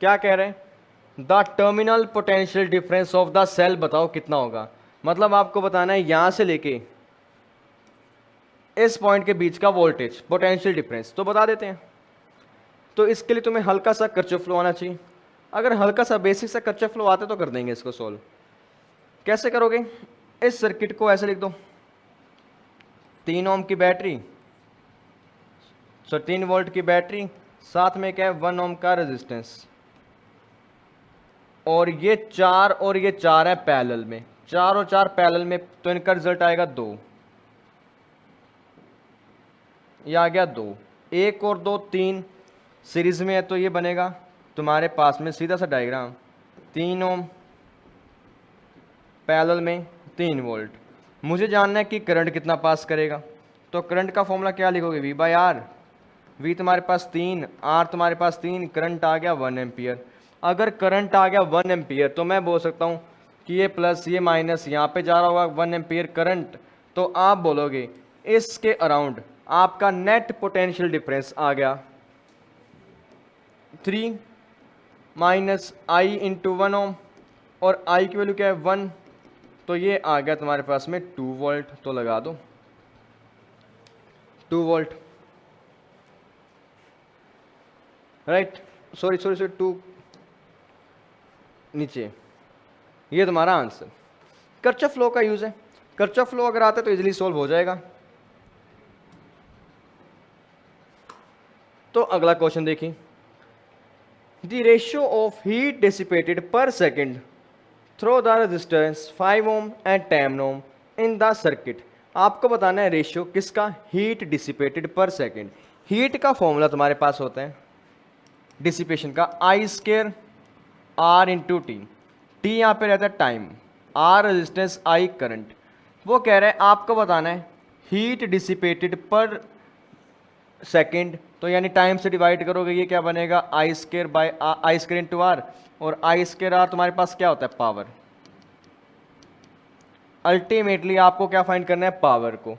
क्या कह रहे हैं? The terminal potential difference of the cell बताओ कितना होगा। मतलब आपको बताना है यहां से लेके इस पॉइंट के बीच का वोल्टेज पोटेंशियल डिफरेंस, तो बता देते हैं। तो इसके लिए तुम्हें हल्का सा कर्चफ फ्लो आना चाहिए। अगर हल्का सा बेसिक सा कर्चफ फ्लो आते तो कर देंगे इसको सोल्व। कैसे करोगे? इस सर्किट को ऐसे लिख दो, 3 ओम की बैटरी, 3 वोल्ट की बैटरी, साथ में क्या है 1 ओम का रेजिस्टेंस, और ये 4 और ये 4 है पैरेलल में, 4 और 4 पैरेलल में, तो इनका रिजल्ट आएगा 2। ये आ गया 2। 1 और 2 3 सीरीज में है तो ये बनेगा तुम्हारे पास में सीधा सा डायग्राम, 3 ओम पैरेलल में 3 वोल्ट। मुझे जानना है कि करंट कितना पास करेगा, तो करंट का फॉर्मूला क्या लिखोगे? V/R। V तुम्हारे पास 3, R तुम्हारे पास 3, करंट आ गया 1 एम्पियर। अगर करंट आ गया 1 एम्पियर तो मैं बोल सकता हूँ कि ये प्लस ये माइनस यहाँ पे जा रहा होगा 1 एम्पियर करंट, तो आप बोलोगे इसके अराउंड आपका नेट पोटेंशियल डिफरेंस आ गया 3 माइनस आई इंटू 1 ओम, और आई की वैल्यू क्या है 1, तो ये आ गया तुम्हारे पास में 2 वोल्ट। तो लगा दो 2 वोल्ट, राइट, सॉरी 2 नीचे। ये तुम्हारा आंसर। कर्चफ फ्लो का यूज है, कर्चफ फ्लो अगर आता है तो इजीली सोल्व हो जाएगा। तो अगला क्वेश्चन देखिए, the ratio of heat dissipated per second through the resistance 5 ohm and 10 ohm in the circuit. आपको बताना है रेशियो किसका? Heat dissipated per second. Heat का फॉर्मूला तुम्हारे पास होता है डिसिपेशन का, I² R into T. T यहाँ पे रहता है time, R resistance, I current. वो कह रहा है आपको बताना है हीट डिसिपेटेड पर सेकेंड, तो यानी टाइम से डिवाइड करोगे, ये क्या बनेगा? I² इंटू R, और I² R तुम्हारे पास क्या होता है? पावर। अल्टीमेटली आपको क्या फाइंड करना है? पावर को।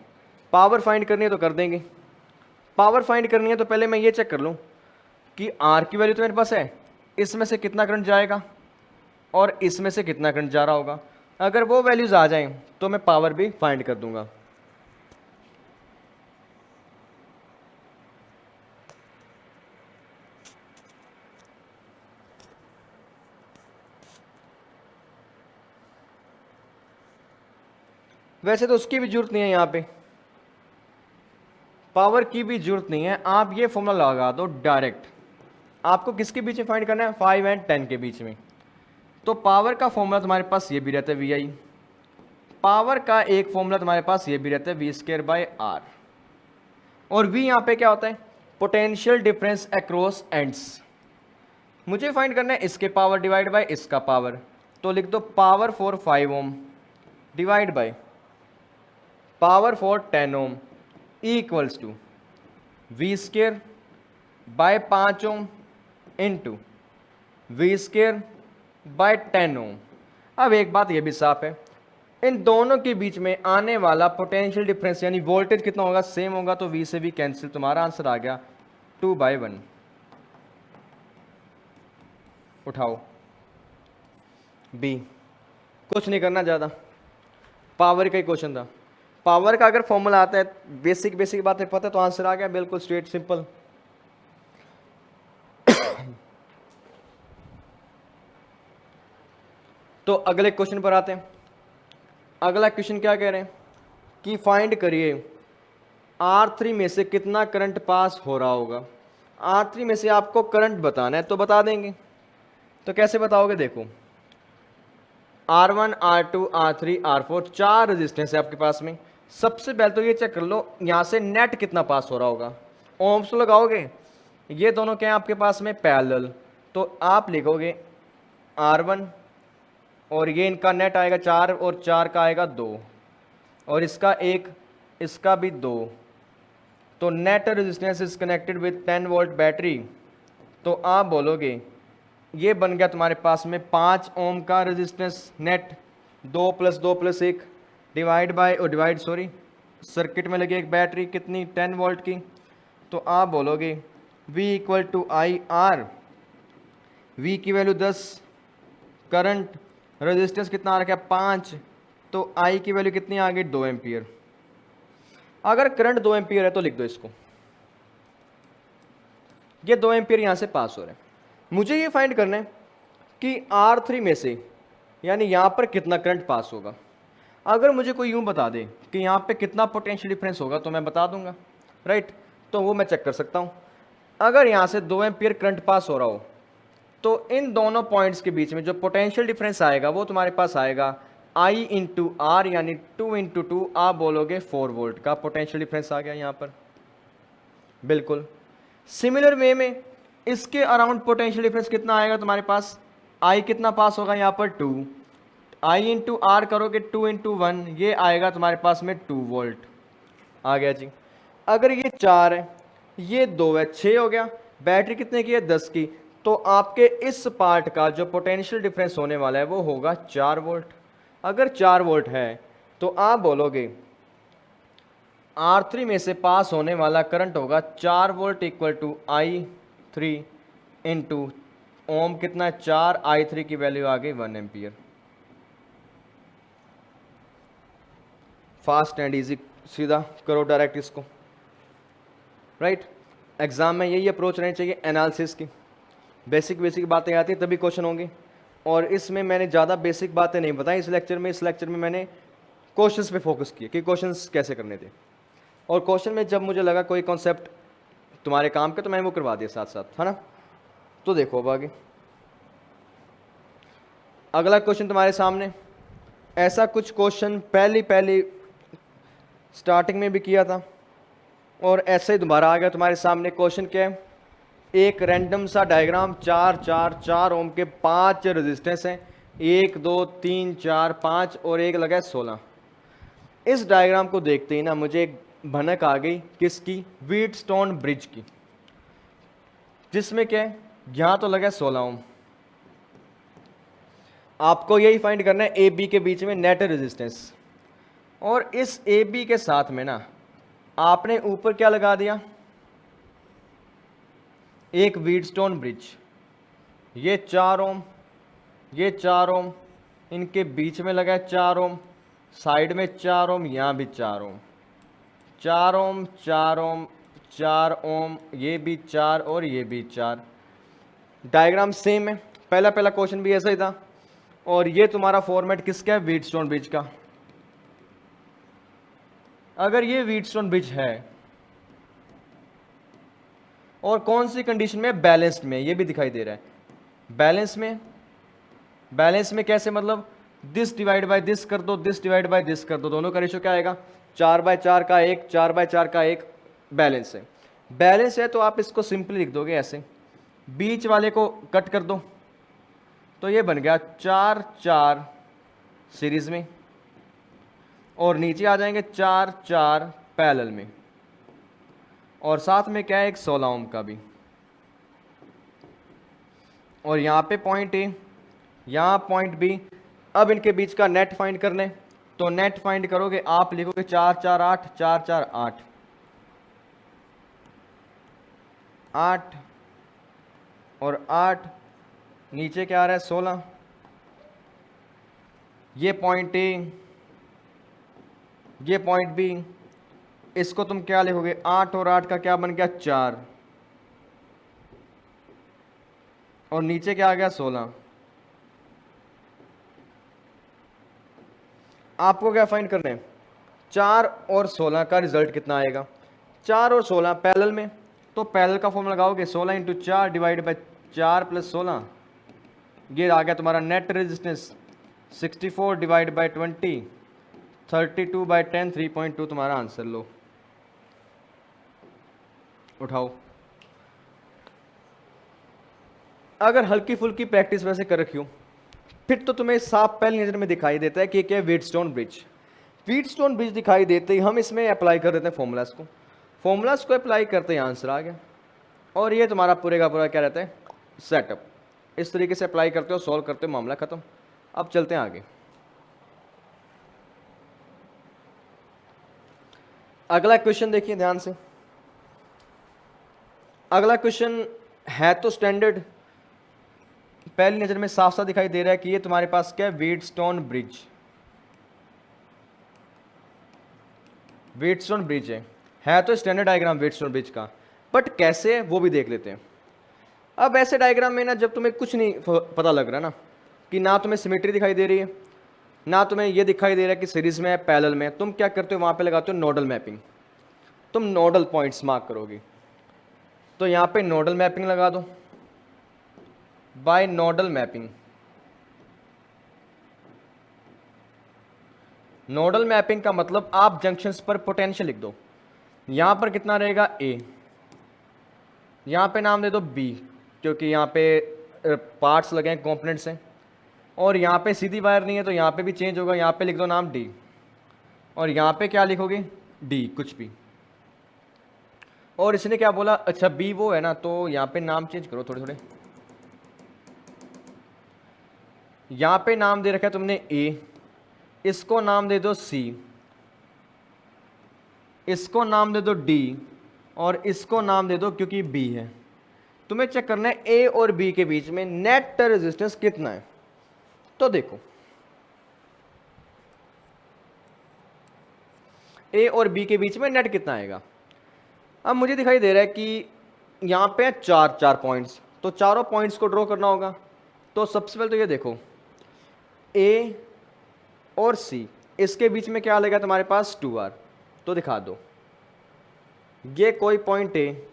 पावर फाइंड करनी है तो कर देंगे। पावर फाइंड करनी है तो पहले मैं ये चेक कर लूँ कि R की वैल्यू तो मेरे पास है, इसमें से कितना करंट जाएगा और इसमें से कितना करंट जा रहा होगा। अगर वो वैल्यूज आ जाएं तो मैं पावर भी फाइंड कर दूंगा। वैसे तो उसकी भी जरूरत नहीं है, यहाँ पे पावर की भी जरूरत नहीं है, आप ये फॉर्मूला लगा दो डायरेक्ट। आपको किसके बीच में फाइंड करना है? 5 एंड 10 के बीच में। तो पावर का फॉर्मूला तुम्हारे पास ये भी रहता है VI। पावर का एक फॉर्मूला तुम्हारे पास ये भी रहता है V²/R। और V यहाँ पे क्या होता है? Potential difference across ends. मुझे फाइंड करना है इसके पावर डिवाइड बाय इसका पावर, तो लिख दो power for 5 ohm divide by power for 10 ohm equals to V² by 5 ohm into V² by 10 ohm. अब एक बात ये भी साफ है, इन दोनों के बीच में आने वाला पोटेंशियल डिफरेंस यानी वोल्टेज कितना होगा? सेम होगा, तो V से भी कैंसिल। तुम्हारा आंसर आ गया 2/1। उठाओ B। कुछ नहीं करना ज़्यादा, पावर का ही क्वेश्चन था। पावर का अगर फॉर्मूला आता है, बेसिक बेसिक बातें पता है तो आंसर आ गया, बिल्कुल स्ट्रेट सिंपल। तो अगले क्वेश्चन पर आते हैं। अगला क्वेश्चन क्या कह रहे हैं कि फाइंड करिए R3 में से कितना करंट पास हो रहा होगा। R3 में से आपको करंट बताना है तो बता देंगे। तो कैसे बताओगे, देखो R1 R2 R3 R4 चार रेजिस्टेंस है आपके पास में। सबसे पहले तो ये चेक कर लो यहां से नेट कितना पास हो रहा होगा। ओम्स लगाओगे, ये दोनों क्या है आपके पास में पैरेलल, तो आप लिखोगे R1 और ये इनका नेट आएगा 4 और 4 का आएगा 2 और इसका 1, इसका भी 2। तो net resistance is connected with 10 volt battery. तो आप बोलोगे ये बन गया तुम्हारे पास में 5 ओम का रेजिस्टेंस नेट, 2 + 2 + 1 डिवाइड सर्किट में लगी एक बैटरी कितनी 10 वोल्ट की। तो आप बोलोगे V = IR, V की वैल्यू 10, करंट रेजिस्टेंस कितना आ रखा है 5, तो I की वैल्यू कितनी आ गई 2 एम्पियर। अगर करंट 2 एम्पियर है तो लिख दो इसको, ये 2 एम्पियर यहां से पास हो रहे हैं। मुझे ये फाइंड करना है कि R3 में से यानी यहां पर कितना करंट पास होगा। अगर मुझे कोई यूं बता दे कि यहां पे कितना पोटेंशियल डिफरेंस होगा तो मैं बता दूंगा, राइट। तो वो मैं चेक कर सकता हूं। अगर यहां से 2 एम्पियर करंट पास हो रहा हो तो इन दोनों पॉइंट्स के बीच में जो पोटेंशियल डिफरेंस आएगा वो तुम्हारे पास आएगा I × R यानी 2 × 2, आप बोलोगे 4 वोल्ट का पोटेंशियल डिफरेंस आ गया यहां पर, बिल्कुल। सिमिलर वे में इसके अराउंड पोटेंशियल डिफरेंस कितना आएगा तुम्हारे पास, I कितना पास होगा यहाँ पर 2, I × R करोगे 2 × 1, ये आएगा तुम्हारे पास में 2 वोल्ट आ गया जी। अगर ये 4 है, ये 2 है, 6 हो गया। बैटरी कितने की है 10 की, तो आपके इस पार्ट का जो पोटेंशियल डिफरेंस होने वाला है वो होगा 4 वोल्ट। अगर 4 वोल्ट है तो आप बोलोगे R3 में से पास होने वाला करंट होगा 4 वोल्ट = I3 × ओम कितना है 4, I3 की वैल्यू आ गई 1 एम्पियर। फास्ट एंड इजी, सीधा करो डायरेक्ट इसको, राइट। एग्जाम में यही अप्रोच रहनी चाहिए एनालिसिस की। बेसिक बेसिक बातें आती हैं तभी क्वेश्चन होंगे, और इसमें मैंने ज़्यादा बेसिक बातें नहीं बताई इस लेक्चर में। इस लेक्चर में मैंने क्वेश्चंस पे फोकस किया कि क्वेश्चंस कैसे करने थे, और क्वेश्चन में जब मुझे लगा कोई कॉन्सेप्ट तुम्हारे काम के तो मैंने वो करवा दिया साथ साथ, है ना। तो देखो अब आगे अगला क्वेश्चन तुम्हारे सामने। ऐसा कुछ क्वेश्चन पहली स्टार्टिंग में भी किया था और ऐसे ही दोबारा आ गया तुम्हारे सामने। क्वेश्चन क्या है, एक रैंडम सा डायग्राम 4 ओम के 5 रेजिस्टेंस हैं, 1 2 3 4 5 और एक लगा है 16। इस डायग्राम को देखते ही ना मुझे एक भनक आ गई किसकी, व्हीटस्टोन ब्रिज की, जिसमें क्या है यहां तो लगा है 16 ओम। आपको यही फाइंड करना है ए बी के बीच में नेट रेजिस्टेंस, और इस ए बी के साथ में ना आपने ऊपर क्या लगा दिया, एक व्हीटस्टोन ब्रिज। ये 4 ओम, ये 4 ओम, इनके बीच में लगा है 4 ओम, साइड में 4 ओम, यहाँ भी 4 ओम, 4 ओम 4 ओम 4 ओम, ये भी 4 और ये भी 4। डायग्राम सेम है, पहला क्वेश्चन भी ऐसा ही था। और ये तुम्हारा फॉर्मेट किसका है, व्हीटस्टोन ब्रिज का। अगर ये व्हीटस्टोन ब्रिज है और कौन सी कंडीशन में, बैलेंस्ड में, ये भी दिखाई दे रहा है बैलेंस में कैसे, मतलब दिस डिवाइड बाय दिस कर दो, दिस डिवाइड बाय दिस कर दो, दोनों का रेशियो क्या आएगा 4/4 का 1, 4/4 का 1। बैलेंस है तो आप इसको सिंपली लिख दोगे ऐसे, बीच वाले को कट कर दो तो ये बन गया 4 सीरीज में, और नीचे आ जाएंगे 4 पैरेलल में, और साथ में क्या है एक 16 ओम का भी। और यहाँ पे पॉइंट ए, यहाँ पॉइंट बी। अब इनके बीच का नेट फाइंड करने, तो नेट फाइंड करोगे आप लिखोगे 4 8 4 8 8 और 8, नीचे क्या आ रहा है 16। ये पॉइंट ए, ये पॉइंट बी, इसको तुम क्या लिखोगे, 8 और 8 का क्या बन गया 4, और नीचे क्या आ गया 16। आपको क्या फाइंड करना है, 4 और 16 का रिजल्ट कितना आएगा। 4 और 16 पैरेलल में, तो पैरेलल का फॉर्मूला लगाओगे 16 इंटू 4 डिवाइड बाई 4 प्लस 16, ये आ गया तुम्हारा net resistance 64 divide by 20, 32 by 10, 3.2 तुम्हारा आंसर। लो उठाओ। अगर हल्की फुल्की प्रैक्टिस वैसे कर रखी हो फिर तो तुम्हें साफ पहली नजर में दिखाई देता है कि क्या है, व्हीटस्टोन ब्रिज। व्हीटस्टोन ब्रिज दिखाई देते ही हम इसमें अप्लाई कर देते हैं फॉर्मूलाज को, फॉर्मूलाज को अप्लाई करते ही आंसर आ गया, और ये तुम्हारा पूरे का पूरा क्या रहता है सेटअप। इस तरीके से अप्लाई करते हो, सॉल्व करते हो, मामला खत्म। अब चलते हैं आगे। अगला क्वेश्चन देखिए ध्यान से। अगला क्वेश्चन है तो स्टैंडर्ड, पहली नजर में साफ साफ दिखाई दे रहा है कि ये तुम्हारे पास क्या है, व्हीटस्टोन ब्रिज, व्हीटस्टोन ब्रिज है तो स्टैंडर्ड डायग्राम व्हीटस्टोन ब्रिज का, बट कैसे है वो भी देख लेते हैं। अब ऐसे डायग्राम में ना, जब तुम्हें कुछ नहीं पता लग रहा ना, कि ना तुम्हें सिमेट्री दिखाई दे रही है, ना तुम्हें ये दिखाई दे रहा है कि सीरीज में है पैरेलल में, तुम क्या करते हो, वहां पे लगाते हो नोडल मैपिंग, तुम नोडल पॉइंट्स मार्क करोगे। तो यहां पे नोडल मैपिंग लगा दो, by nodal mapping. Nodal mapping का मतलब आप जंक्शंस पर पोटेंशियल लिख दो। यहां पर कितना रहेगा ए, यहां पे नाम दे दो बी, क्योंकि यहां पे पार्ट्स लगे हैं, कंपोनेंट्स हैं, और यहां पे सीधी वायर नहीं है तो यहां पे भी चेंज होगा, यहां पे लिख दो नाम डी, और यहां पे क्या लिखोगे डी कुछ भी। और इसने क्या बोला, अच्छा बी वो है ना, तो यहां पे नाम चेंज करो थोड़े थोड़े। यहां पे नाम दे रखा है तुमने ए, इसको नाम दे दो सी, इसको नाम दे दो डी, और इसको नाम दे दो क्योंकि बी है। तुम्हें चेक करना है ए और बी के बीच में नेट रेजिस्टेंस कितना है। तो देखो ए और बी के बीच में नेट कितना आएगा। अब मुझे दिखाई दे रहा है कि यहां पे चार चार पॉइंट्स, तो चारों पॉइंट्स को ड्रॉ करना होगा। तो सबसे पहले तो ये देखो ए और सी, इसके बीच में क्या लगेगा तुम्हारे पास 2R, तो दिखा दो ये कोई पॉइंट ए,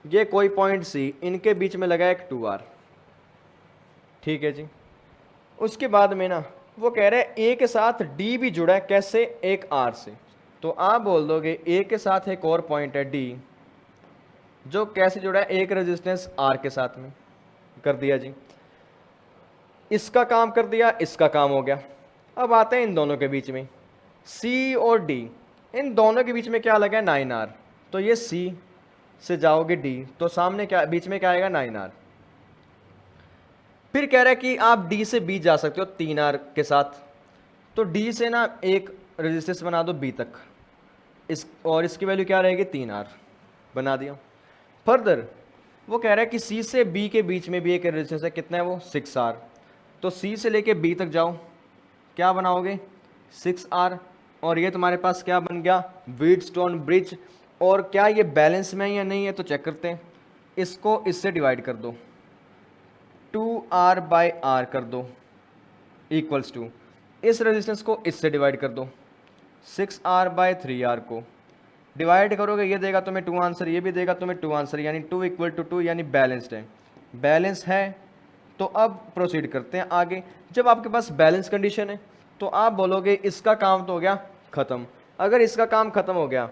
ये कोई पॉइंट सी, इनके बीच में लगा एक 2R, ठीक है जी। उसके बाद में ना वो कह रहे हैं ए के साथ डी भी जुड़ा है, कैसे, एक आर से, तो आप बोल दोगे ए के साथ एक और पॉइंट है डी, जो कैसे जुड़ा है, एक रेजिस्टेंस आर के साथ में, कर दिया जी। इसका काम कर दिया, इसका काम हो गया। अब आते हैं इन दोनों के बीच में सी और डी, इन दोनों के बीच में क्या लगा है 9R, तो ये सी से जाओगे डी, तो सामने क्या बीच में क्या आएगा 9R। फिर कह रहा है कि आप डी से बी जा सकते हो 3R के साथ, तो डी से ना एक रेजिस्टेंस बना दो बी तक, इस और इसकी वैल्यू क्या रहेगी 3R, बना दिया। फर्दर वो कह रहा है कि सी से बी के बीच में भी एक रेजिस्टेंस है, कितना है वो 6R, तो सी से लेके बी तक जाओ, क्या बनाओगे 6R, और ये तुम्हारे पास क्या बन गया व्हीटस्टोन ब्रिज। और क्या ये बैलेंस में है या नहीं है तो चेक करते हैं, इसको इससे डिवाइड कर दो, 2R बाई आर कर दो इक्वल्स टू, इस रेजिस्टेंस को इससे डिवाइड कर दो, 6R बाई 3R को डिवाइड करोगे, ये देगा तुम्हें 2 आंसर, ये भी देगा तुम्हें 2 आंसर, यानी 2 इक्वल टू 2, यानी बैलेंस्ड है। बैलेंस है तो अब प्रोसीड करते हैं आगे। जब आपके पास बैलेंस कंडीशन है तो आप बोलोगे इसका काम तो हो गया खत्म। अगर इसका काम खत्म हो गया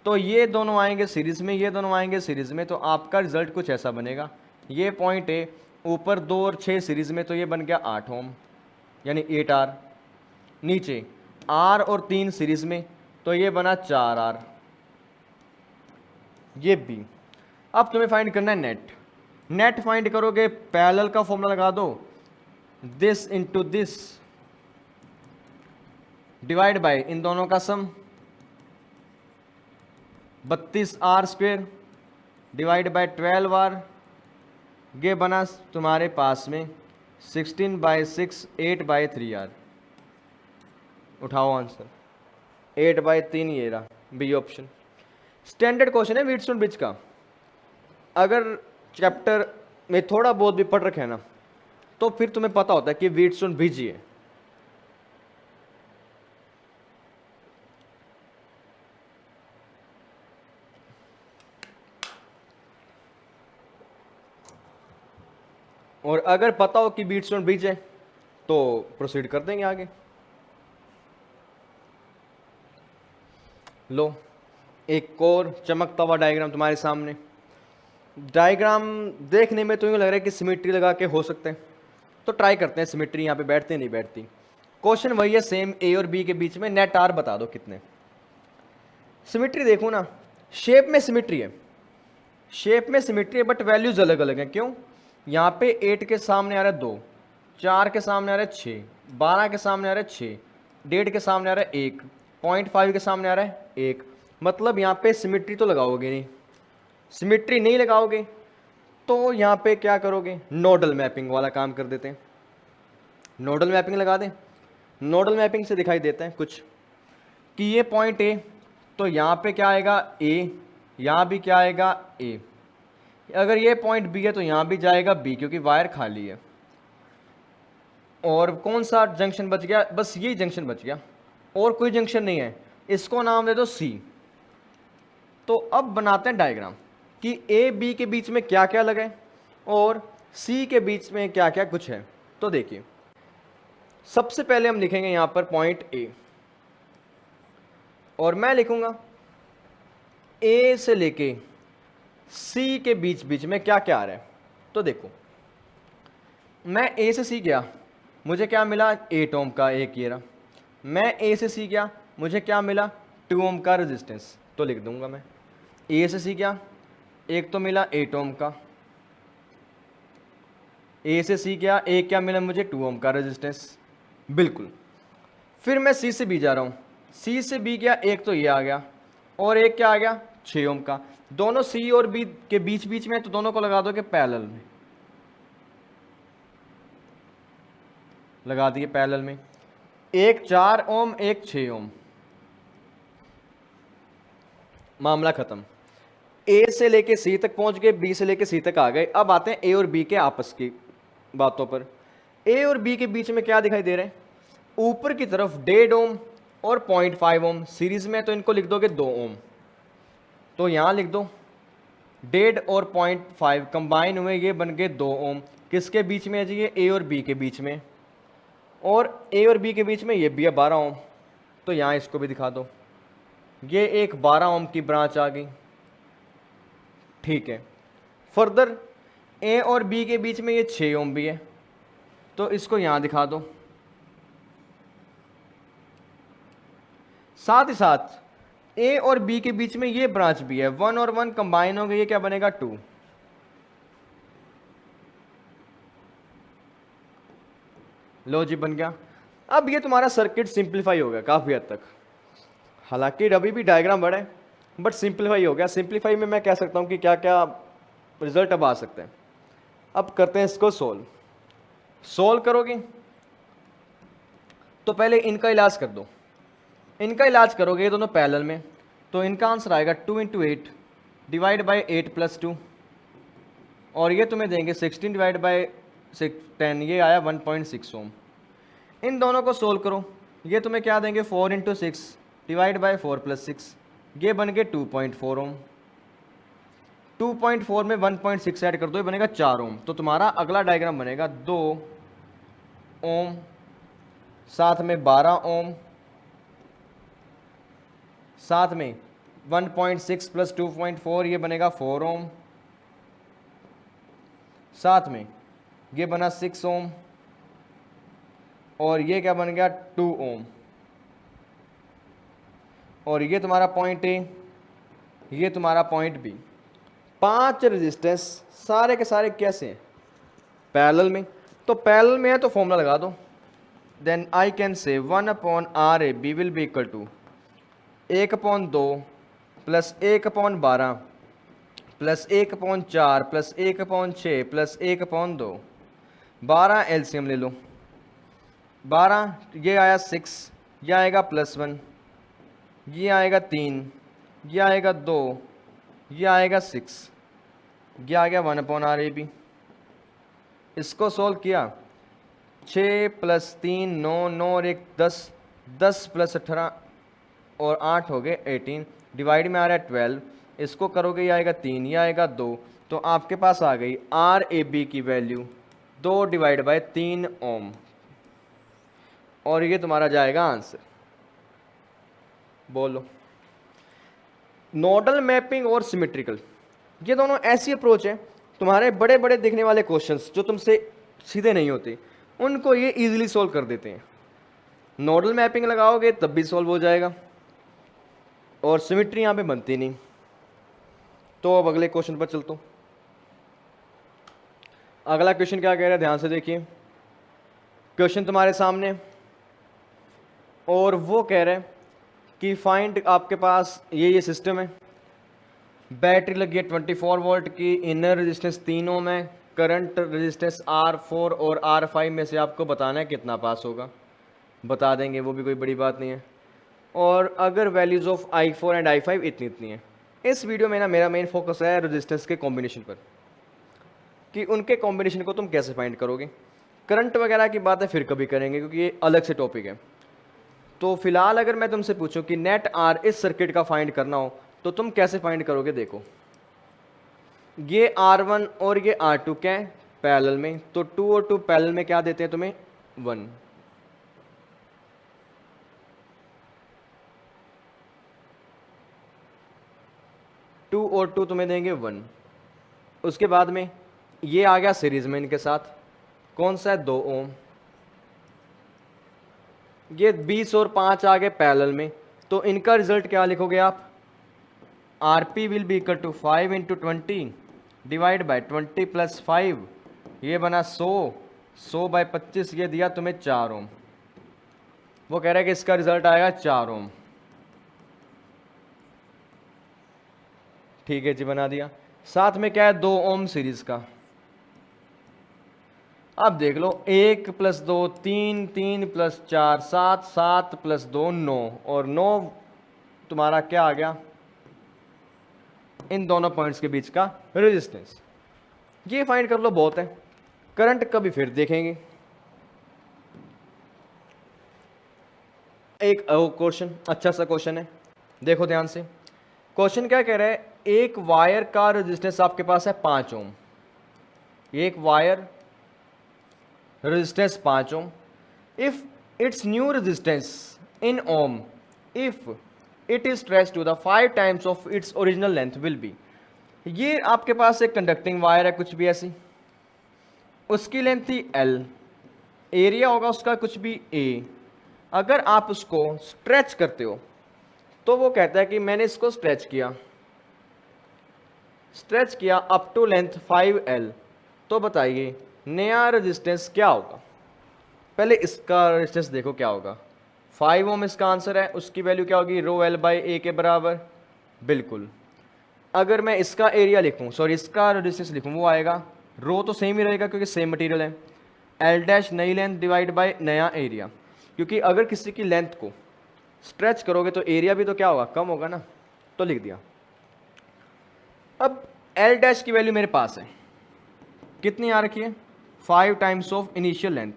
तो ये दोनों आएंगे सीरीज में, ये दोनों आएंगे सीरीज में, तो आपका रिजल्ट कुछ ऐसा बनेगा, ये पॉइंट है ऊपर 2 और 6 सीरीज में, तो ये बन गया 8 ओम यानी 8R, नीचे R और 3 सीरीज में, तो ये बना 4R, ये B। अब तुम्हें फाइंड करना है नेट। नेट फाइंड करोगे, पैरेलल का फॉर्मूला लगा दो, this into this divide by इन दोनों का सम, 32R square divide by 12R, ये बना तुम्हारे पास में 16/6 8/3R। उठाओ आंसर। 8/3 ये रहा बी ऑप्शन। स्टैंडर्ड क्वेश्चन है व्हीटस्टोन ब्रिज का। अगर चैप्टर में थोड़ा बहुत भी पढ़ रखे है ना, तो फिर तुम्हें पता होता है कि व्हीटस्टोन ब्रिज ही है। और अगर पता हो कि व्हीटस्टोन ब्रिज है तो प्रोसीड कर देंगे आगे। लो एक और चमकता हुआ डायग्राम तुम्हारे सामने। डायग्राम देखने में तो यूँ लग रहा है कि सिमेट्री लगा के हो सकते हैं, तो ट्राई करते हैं सिमेट्री यहाँ पे बैठती नहीं बैठती। क्वेश्चन वही है सेम, ए और बी के बीच में नेट आर बता दो कितने। सिमेट्री देखो ना, शेप में सिमेट्री है, शेप में सिमेट्री है, बट वैल्यूज अलग अलग हैं। क्यों? यहाँ पे 8 के सामने आ रहा है 2, 4 के सामने आ रहा है 6, 12 के सामने आ रहा है 6, 1.5 के सामने आ रहा है 1, 0.5 के सामने आ रहा है 1। मतलब यहाँ पे सिमेट्री तो लगाओगे नहीं। सिमेट्री नहीं लगाओगे तो यहाँ पे क्या करोगे? नोडल मैपिंग वाला काम कर देते हैं। नोडल मैपिंग लगा दें। नोडल मैपिंग से दिखाई देता है कुछ कि ये पॉइंट ए, तो यहाँ पे क्या आएगा? ए, यहाँ भी क्या आएगा? ए। अगर ये पॉइंट बी है तो यहाँ भी जाएगा बी, क्योंकि वायर खाली है। और कौन सा जंक्शन बच गया? बस यही जंक्शन बच गया, और कोई जंक्शन नहीं है। इसको नाम दे दो सी। तो अब बनाते हैं डायग्राम कि ए बी के बीच में क्या क्या लगा है और सी के बीच में क्या क्या कुछ है। तो देखिए, सबसे पहले हम लिखेंगे यहां पर पॉइंट ए, और मैं लिखूंगा ए से लेके सी के बीच बीच में क्या क्या आ रहा है। तो देखो, मैं ए से सी गया, मुझे क्या मिला? 8 ओम का एक ये रहा। मैं ए से सी गया, मुझे क्या मिला? 2 ओम का रेजिस्टेंस। तो लिख दूंगा मैं ए से सी गया, एक तो मिला 8 ओम का, ए से सी गया, एक क्या मिला मुझे? 2 ओम का रेजिस्टेंस। बिल्कुल। फिर मैं सी से बी जा रहा हूँ, सी से बी गया, एक तो ये आ गया, और एक क्या आ गया? 6 ओम का। दोनों सी और बी के बीच बीच में, तो दोनों को लगा दो कि पैरेलल में। लगा दिए पैरेलल में। एक 4 ओम, एक 6 ओम, मामला खत्म। ए से लेके सी तक पहुंच गए, बी से लेके सी तक आ गए। अब आते हैं ए और बी के आपस की बातों पर। ए और बी के बीच में क्या दिखाई दे रहा है? ऊपर की तरफ 1.5 ओम और 0.5 ओम सीरीज में, तो इनको लिख दोगे 2 ओम। तो यहां लिख दो 1.5 और 0.5 कंबाइन हुए, ये बन गए 2 ओम। किसके बीच में है जी? ये ए और बी के बीच में। और ए और बी के बीच में ये भी है 12 ओम, तो यहां इसको भी दिखा दो। ये एक 12 ओम की ब्रांच आ गई। ठीक है। फर्दर ए और बी के बीच में ये 6 ओम भी है, तो इसको यहां दिखा दो। साथ ही साथ ए और बी के बीच में ये ब्रांच भी है, 1 और 1 कंबाइन हो गए, ये क्या बनेगा? 2। लो जी, बन गया। अब ये तुम्हारा सर्किट सिंप्लीफाई हो गया काफी हद तक। हालांकि अभी भी डायग्राम बड़ा है, बट सिंप्लीफाई हो गया। सिंप्लीफाई में मैं कह सकता हूं कि क्या क्या रिजल्ट अब आ सकते हैं। अब करते हैं इसको सोल्व। सोल्व करोगे तो पहले इनका इलाज कर दो। इनका इलाज करोगे ये दोनों पैरेलल में, तो इनका आंसर आएगा 2 × 8 डिवाइड बाई 8 + 2, और ये तुम्हें देंगे 16 डिवाइड बाई 10, ये आया 1.6 ओम। इन दोनों को सोल्व करो, ये तुम्हें क्या देंगे? 4 × 6 डिवाइड बाई 4 + 6, ये बन गए 2.4 ओम। 2.4 में 1.6 ऐड कर दो, ये बनेगा 4 ओम। तो तुम्हारा अगला डायग्राम बनेगा 2 ओम, साथ में 12 ओम, साथ में 1.6 + 2.4, ये बनेगा 4 ओम, साथ में ये बना 6 ओम, और ये क्या बन गया? 2 ओम। और ये तुम्हारा पॉइंट ए, ये तुम्हारा पॉइंट बी। 5 रेजिस्टेंस सारे के सारे कैसे हैं? पैरेलल में। तो पैरेलल में है तो फॉर्मूला लगा दो। Then I can say 1/RAB will be equal to 1/2 + 1/12 + 1/4 + 1/6 + 1/2। 12 LCM ले लो। 12 ये आया 6, यह आएगा +1, ये आएगा 3, ये आएगा 2, ये आएगा 6, ये आ गया 1/RAB। इसको सोल्व किया, 6 + 3 9, 9 और 1 10, 10 + 18 और 8 हो गए 18, डिवाइड में आ रहा है 12। इसको करोगे ये आएगा 3, ये आएगा 2, तो आपके पास आ गई RAB की वैल्यू 2/3 ओम, और ये तुम्हारा जाएगा आंसर। बोलो, नोडल मैपिंग और सिमेट्रिकल, ये दोनों ऐसी अप्रोच है, तुम्हारे बड़े बड़े दिखने वाले क्वेश्चंस जो तुमसे सीधे नहीं होते उनको ये इजीली सॉल्व कर देते हैं। नोडल मैपिंग लगाओगे तब भी सॉल्व हो जाएगा, और सिमेट्री यहाँ पे बनती नहीं। तो अब अगले क्वेश्चन पर चलता हूँ। अगला क्वेश्चन क्या कह रहा है, ध्यान से देखिए। क्वेश्चन तुम्हारे सामने, और वो कह रहे हैं कि फाइंड, आपके पास ये सिस्टम है, बैटरी लगी है 24 वोल्ट की, इनर रेजिस्टेंस 3 ओम है, करंट रेजिस्टेंस R4 और R5 में से आपको बताना है कितना पास होगा। बता देंगे, वो भी कोई बड़ी बात नहीं है। और अगर values of I4 and I5 इतनी इतनी है। इस वीडियो में ना मेरा मेन फोकस है रेजिस्टेंस के कॉम्बिनेशन पर, कि उनके कॉम्बिनेशन को तुम कैसे फाइंड करोगे। करंट वगैरह की बातें फिर कभी करेंगे, क्योंकि ये अलग से टॉपिक है। तो फिलहाल अगर मैं तुमसे पूछूं कि नेट आर इस सर्किट का फाइंड करना हो तो तुम कैसे फाइंड करोगे। देखो, ये R1 और ये R2 क्या है, पैरेलल में, तो 2 और 2 पैरेलल में क्या देते हैं तुम्हें, 1। टू और टू तुम्हें देंगे 1। उसके बाद में ये आ गया सीरीज में इनके साथ, कौन सा है, 2 ओम। ये 20 और 5 आ गए पैरेलल में, तो इनका रिजल्ट क्या लिखोगे आप, RP will be equal to 5 × 20 divide by 20 + 5, ये बना 100, 100/25, ये दिया तुम्हें 4 ओम। वो कह रहा है कि इसका रिजल्ट आएगा 4 ओम। ठीक है जी, बना दिया। साथ में क्या है, 2 ओम सीरीज का। अब देख लो, 1 + 2 3, 3 + 4 7, 7 + 2 9, और 9 तुम्हारा क्या आ गया, इन दोनों पॉइंट्स के बीच का रेजिस्टेंस। ये फाइंड कर लो, बहुत है। करंट कभी फिर देखेंगे। एक क्वेश्चन, अच्छा सा क्वेश्चन है, देखो ध्यान से। क्वेश्चन क्या कह रहा है, एक वायर का रेजिस्टेंस आपके पास है 5 ओम। एक wire resistance 5 ohm, if its new resistance in ohm, if it is stretch to the 5 times of its original length will be. ये आपके पास एक कंडक्टिंग वायर है, कुछ भी ऐसी, उसकी लेंथ थी L, एरिया होगा उसका कुछ भी A। अगर आप उसको स्ट्रेच करते हो तो वो कहता है कि मैंने इसको स्ट्रेच किया अप टू लेंथ 5L, तो बताइए नया रेजिस्टेंस क्या होगा। पहले इसका रेजिस्टेंस देखो क्या होगा, 5 ओम इसका आंसर है, उसकी वैल्यू क्या होगी, ρL/A के बराबर। बिल्कुल। अगर मैं इसका एरिया लिखूं, सॉरी इसका रेजिस्टेंस लिखूं, वो आएगा, रो तो सेम ही रहेगा क्योंकि सेम मटेरियल है, L' नई लेंथ डिवाइड बाय नया एरिया। क्योंकि अगर किसी की लेंथ को स्ट्रेच करोगे तो एरिया भी तो क्या होगा, कम होगा ना, तो लिख दिया। अब L' की वैल्यू मेरे पास है, कितनी आ रखी है, 5 times of initial length,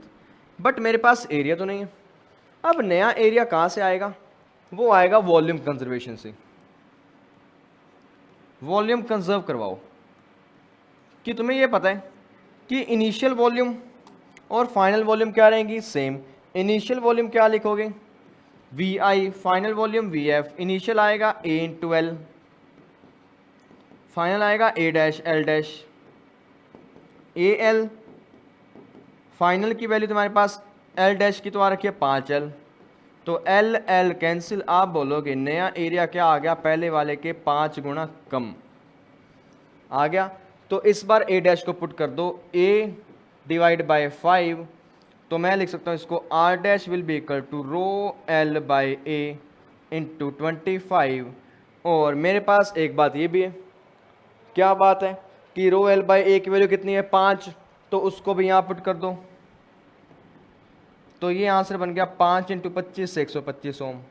but मेरे पास एरिया तो नहीं है। अब नया एरिया कहाँ से आएगा, वो आएगा वॉल्यूम कंजर्वेशन से। वॉल्यूम कंजर्व करवाओ, कि तुम्हें ये पता है कि इनिशियल वॉल्यूम और फाइनल वॉल्यूम क्या रहेंगी, सेम। इनिशियल वॉल्यूम क्या लिखोगे, VI, final volume VF। Initial आएगा A × L, फाइनल आएगा A' L', AL, फाइनल की वैल्यू तुम्हारे पास L' की तो आ रखी है 5L, तो L L कैंसिल। आप बोलोगे नया एरिया क्या आ गया, पहले वाले के 5 गुना कम आ गया। तो इस बार A' को पुट कर दो, A डिवाइड बाय 5, तो मैं लिख सकता हूँ इसको, R' will be equal to ρL/A × 25। और मेरे पास एक बात ये भी है, क्या बात है, कि ρL/A की वैल्यू कितनी है, 5, तो उसको भी यहाँ पुट कर दो, तो ये आंसर बन गया 5 × 25 125 ओम।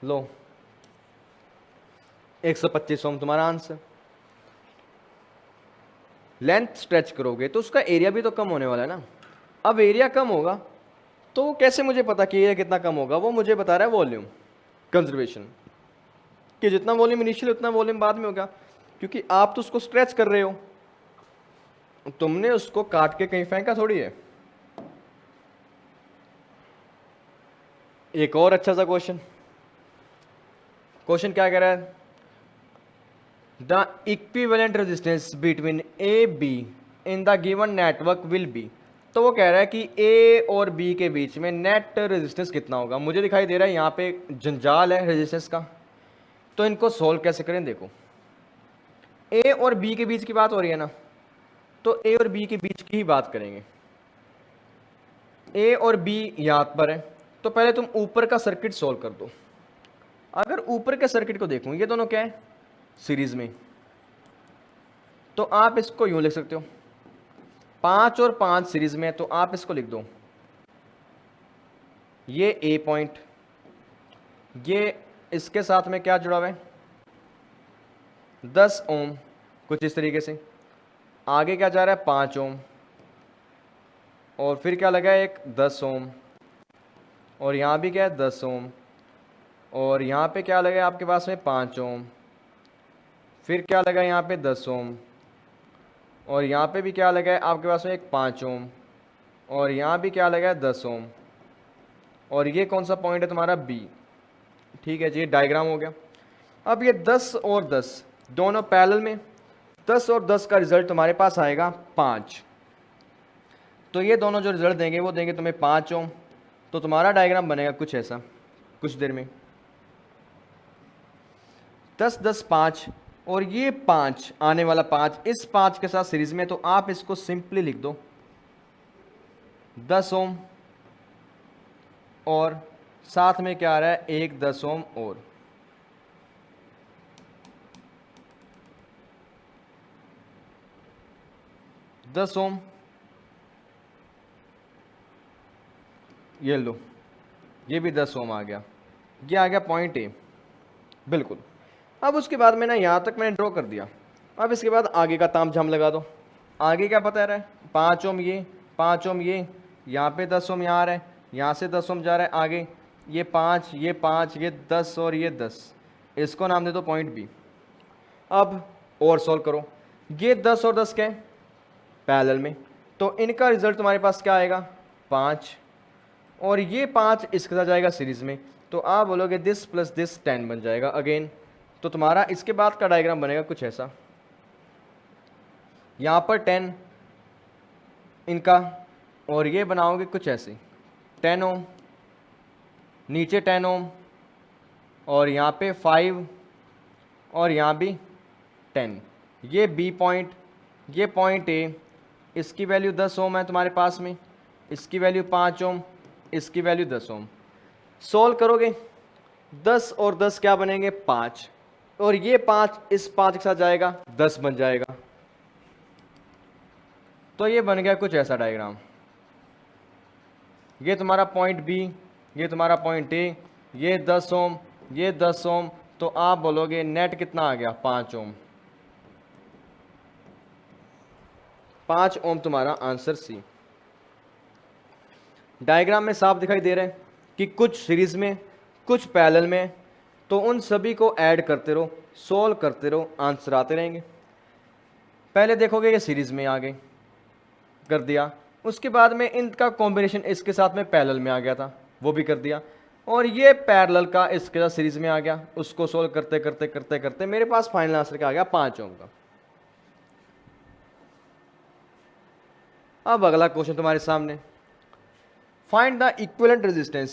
लो 125 ओम तुम्हारा आंसर। लेंथ स्ट्रेच करोगे तो उसका एरिया भी तो कम होने वाला है ना। अब एरिया कम होगा तो कैसे मुझे पता कि एरिया कितना कम होगा? वो मुझे बता रहा है वॉल्यूम कंजर्वेशन, कि जितना वॉल्यूम इनिशियल उतना वॉल्यूम बाद में होगा, क्योंकि आप तो उसको स्ट्रेच कर रहे हो, तुमने उसको काट के कहीं फेंका थोड़ी है। एक और अच्छा सा क्वेश्चन, क्वेश्चन क्या कह रहा है? The equivalent resistance between A be in the given network will be. तो वो कह रहा है कि ए और बी के बीच में नेट रेजिस्टेंस कितना होगा। मुझे दिखाई दे रहा है यहाँ पे जंजाल है रेजिस्टेंस का, तो इनको सोल्व कैसे करें? देखो ए और बी के बीच की बात हो रही है ना, तो ए और बी के बीच की ही बात करेंगे। ए और बी यहाँ पर है, तो पहले तुम ऊपर का सर्किट सोल्व कर दो। अगर ऊपर के सर्किट को देखूं, ये दोनों क्या है? सीरीज में, तो आप इसको यूं लिख सकते हो, 5 और 5 सीरीज में है, तो आप इसको लिख दो, ये ए पॉइंट, ये इसके साथ में क्या जुड़ा हुआ है? 10 ओम, कुछ इस तरीके से। आगे क्या जा रहा है? 5 ओम, और फिर क्या लगा है? एक 10 ओम, और यहाँ भी क्या है? 10 ओम, और यहाँ पे क्या लगा है आपके पास में? 5 ओम, फिर क्या लगा है यहाँ पे? 10 ओम, और यहाँ पे भी क्या लगा है आपके पास में? एक 5 ओम, और यहाँ भी क्या लगा है? 10 ओम, और ये कौन सा पॉइंट है तुम्हारा? बी। ठीक है जी, ये डायग्राम हो गया। अब ये 10 और 10 दोनों पैरेलल में, 10 और 10 का रिजल्ट तुम्हारे पास आएगा 5। तो ये दोनों जो रिजल्ट देंगे वो देंगे तुम्हें 5 ओम। तो तुम्हारा डायग्राम बनेगा कुछ ऐसा, कुछ देर में 10 10 5, और ये 5 आने वाला 5 इस 5 के साथ सीरीज में, तो आप इसको सिंपली लिख दो 10 ओम, और साथ में क्या आ रहा है? एक 10 ओम और। दस ओम, ये लो, ये भी 10 ओम आ गया, ये आ गया पॉइंट ए। बिल्कुल। अब उसके बाद में ना यहाँ तक मैंने ड्रॉ कर दिया। अब इसके बाद आगे का ताम झाम लगा दो। आगे क्या पता रहा है? 5 ओम ये, 5 ओम ये, यहाँ पे 10 ओम यहाँ आ रहा है, यहाँ से 10 ओम जा रहा है आगे, ये 5, ये 5, ये 10 और ये 10, इसको नाम दे दो पॉइंट बी। अब और सॉल्व करो, ये 10 और 10 क्या है? पैरेलल में, तो इनका रिजल्ट तुम्हारे पास क्या आएगा? 5, और ये 5 इसके साथ जाएगा सीरीज में, तो आप बोलोगे दिस प्लस दिस 10 बन जाएगा अगेन। तो तुम्हारा इसके बाद का डायग्राम बनेगा कुछ ऐसा, यहाँ पर 10 इनका, और ये बनाओगे कुछ ऐसे 10 ओम, नीचे 10 ओम, और यहाँ पे 5, और यहाँ भी 10। ये बी पॉइंट, ये पॉइंट ए, इसकी वैल्यू 10 ओम है तुम्हारे पास में, इसकी वैल्यू 5 ओम, इसकी वैल्यू 10 ओम। सोल्व करोगे 10 और 10 क्या बनेंगे? 5, और ये 5 इस 5 के साथ जाएगा, 10 बन जाएगा। तो ये बन गया कुछ ऐसा डायग्राम। ये तुम्हारा पॉइंट बी, ये तुम्हारा पॉइंट ए, ये 10 ओम, ये 10 ओम, तो आप बोलोगे नेट कितना आ गया? 5 ओम। 5 ओम तुम्हारा आंसर सी। डायग्राम में साफ दिखाई दे रहा है कि कुछ सीरीज में, कुछ पैरेलल में, तो उन सभी को ऐड करते रहो, सोल्व करते रहो, आंसर आते रहेंगे। पहले देखोगे ये सीरीज में आ गए, कर दिया, उसके बाद में इनका कॉम्बिनेशन इसके साथ में पैरेलल में आ गया था, वो भी कर दिया, और ये पैरेलल का इसके साथ सीरीज में आ गया, उसको सोल्व करते करते करते करते मेरे पास फाइनल आंसर क्या आ गया? 5 ओम का। अब अगला क्वेश्चन तुम्हारे सामने, find the equivalent resistance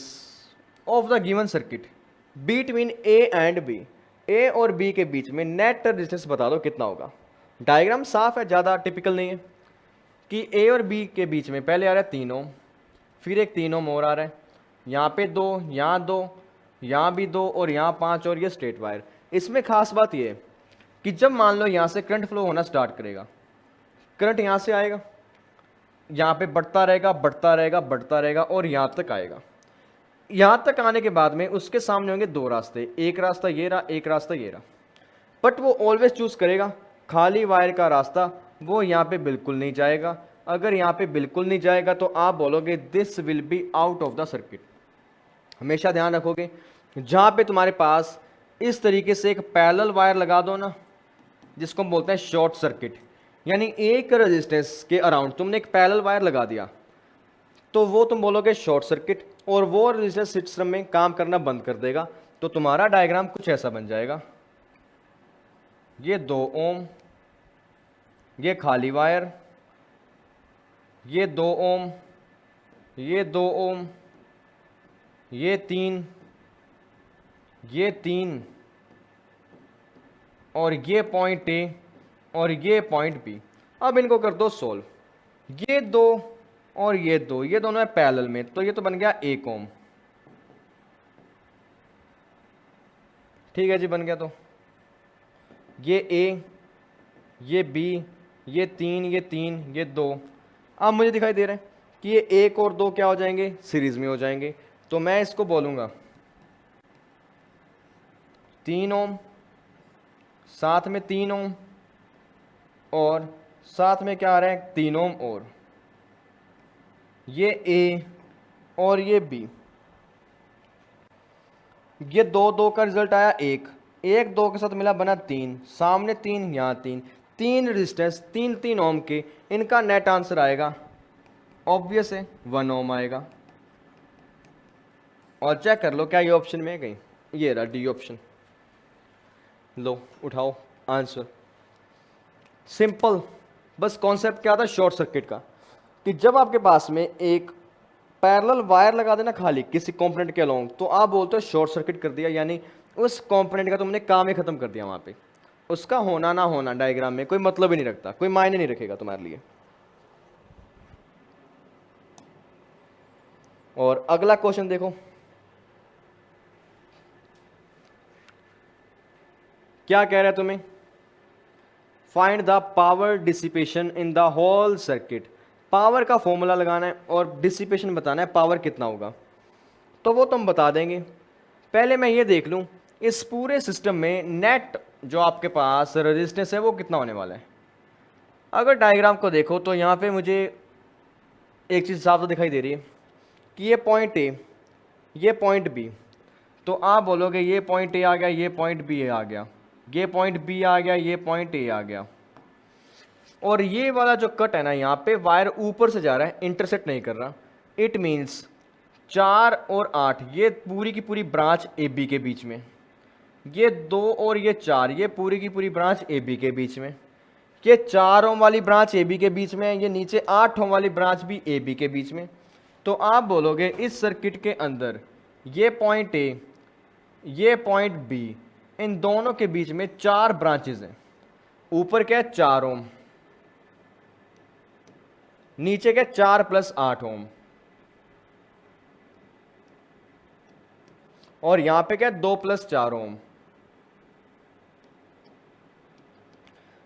of the given circuit between A and B. A और बी के बीच में नेट रेजिस्टेंस बता दो कितना होगा। डायग्राम साफ है, ज़्यादा टिपिकल नहीं है, कि ए और बी के बीच में पहले आ रहा है 3 ओम, फिर एक 3 ओम और आ रहा है, यहाँ पे 2, यहाँ 2, यहाँ भी 2, और यहाँ 5, और ये स्ट्रेट वायर। इसमें खास बात ये है कि जब मान लो यहाँ से करंट फ्लो होना स्टार्ट करेगा, करंट यहाँ से आएगा, यहाँ पे बढ़ता रहेगा बढ़ता रहेगा बढ़ता रहेगा, और यहाँ तक आएगा। यहाँ तक आने के बाद में उसके सामने होंगे दो रास्ते, एक रास्ता ये रहा, एक रास्ता ये रहा, बट वो ऑलवेज चूज करेगा खाली वायर का रास्ता, वो यहाँ पे बिल्कुल नहीं जाएगा। अगर यहाँ पे बिल्कुल नहीं जाएगा तो आप बोलोगे this will be out of the circuit. हमेशा ध्यान रखोगे जहाँ पे तुम्हारे पास इस तरीके से एक पैरेलल वायर लगा दो ना, जिसको हम बोलते हैं शॉर्ट सर्किट, यानी एक रेजिस्टेंस के अराउंड तुमने एक पैरेलल वायर लगा दिया, तो वो तुम बोलोगे शॉर्ट सर्किट, और वो रेजिस्टेंस सिस्टम में काम करना बंद कर देगा। तो तुम्हारा डायग्राम कुछ ऐसा बन जाएगा, ये 2 ओम, ये खाली वायर, ये 2 ओम, ये 2 ओम, ये 3, ये 3, और ये पॉइंट ए और ये पॉइंट बी। अब इनको कर दो सोल्व, ये 2 और ये 2, ये दोनों है पैरेलल में, तो ये तो बन गया 1 ओम। ठीक है जी, बन गया। तो ये ए, ये बी, ये 3, ये 3, ये 2। अब मुझे दिखाई दे रहा है कि ये 1 और 2 क्या हो जाएंगे, सीरीज में हो जाएंगे। तो मैं इसको बोलूंगा 3 ओम, साथ में 3 ओम, और साथ में क्या आ रहा है 3 ओम, और ये ए और ये बी, ये 2 2 का रिजल्ट आया 1, 1 2 के साथ मिला बना 3, सामने 3, यहाँ 3, 3 रेजिस्टेंस 3 3 ओम के, इनका नेट आंसर आएगा ऑब्वियस है 1 ओम आएगा। और चेक कर लो क्या ये ऑप्शन में है कहीं, ये रहा डी ऑप्शन। लो उठाओ आंसर, सिंपल। बस कॉन्सेप्ट क्या था शॉर्ट सर्किट का, कि जब आपके पास में एक पैरेलल वायर लगा देना खाली किसी कंपोनेंट के अलोंग, तो आप बोलते हो शॉर्ट सर्किट कर दिया, यानी उस कंपोनेंट का तुमने काम ही खत्म कर दिया। वहां पे उसका होना ना होना डायग्राम में कोई मतलब ही नहीं रखता, कोई मायने नहीं रखेगा तुम्हारे लिए। और अगला क्वेश्चन देखो, क्या कह रहा है तुम्हें, find the power dissipation in the whole circuit. Power का फॉर्मूला लगाना है और डिसिपेशन बताना है पावर कितना होगा, तो वो तुम बता देंगे। पहले मैं ये देख लूं इस पूरे सिस्टम में नेट जो आपके पास रेजिस्टेंस है वो कितना होने वाला है। अगर डायग्राम को देखो तो यहाँ पे मुझे एक चीज़ साफ तो दिखाई दे रही है कि ये पॉइंट ए, ये पॉइंट बी, तो आप बोलोगे ये पॉइंट ए आ गया, ये पॉइंट बी आ गया, ये पॉइंट बी आ गया, ये पॉइंट ए आ गया, और ये वाला जो कट है ना यहाँ पे वायर ऊपर से जा रहा है, इंटरसेक्ट नहीं कर रहा। इट मीन्स 4 और 8 ये पूरी की पूरी ब्रांच ए बी के बीच में, ये 2 और ये 4 ये पूरी की पूरी ब्रांच ए बी के बीच में, ये 4 ओम वाली ब्रांच ए बी के बीच में, ये नीचे 8 ओम वाली ब्रांच भी ए बी के बीच में। तो आप बोलोगे इस सर्किट के अंदर ये पॉइंट ए, ये पॉइंट बी, इन दोनों के बीच में 4 ब्रांचेज हैं। ऊपर क्या है 4 ओम, नीचे क्या 4 + 8 ओम, और यहां पे क्या 2 + 4 ओम,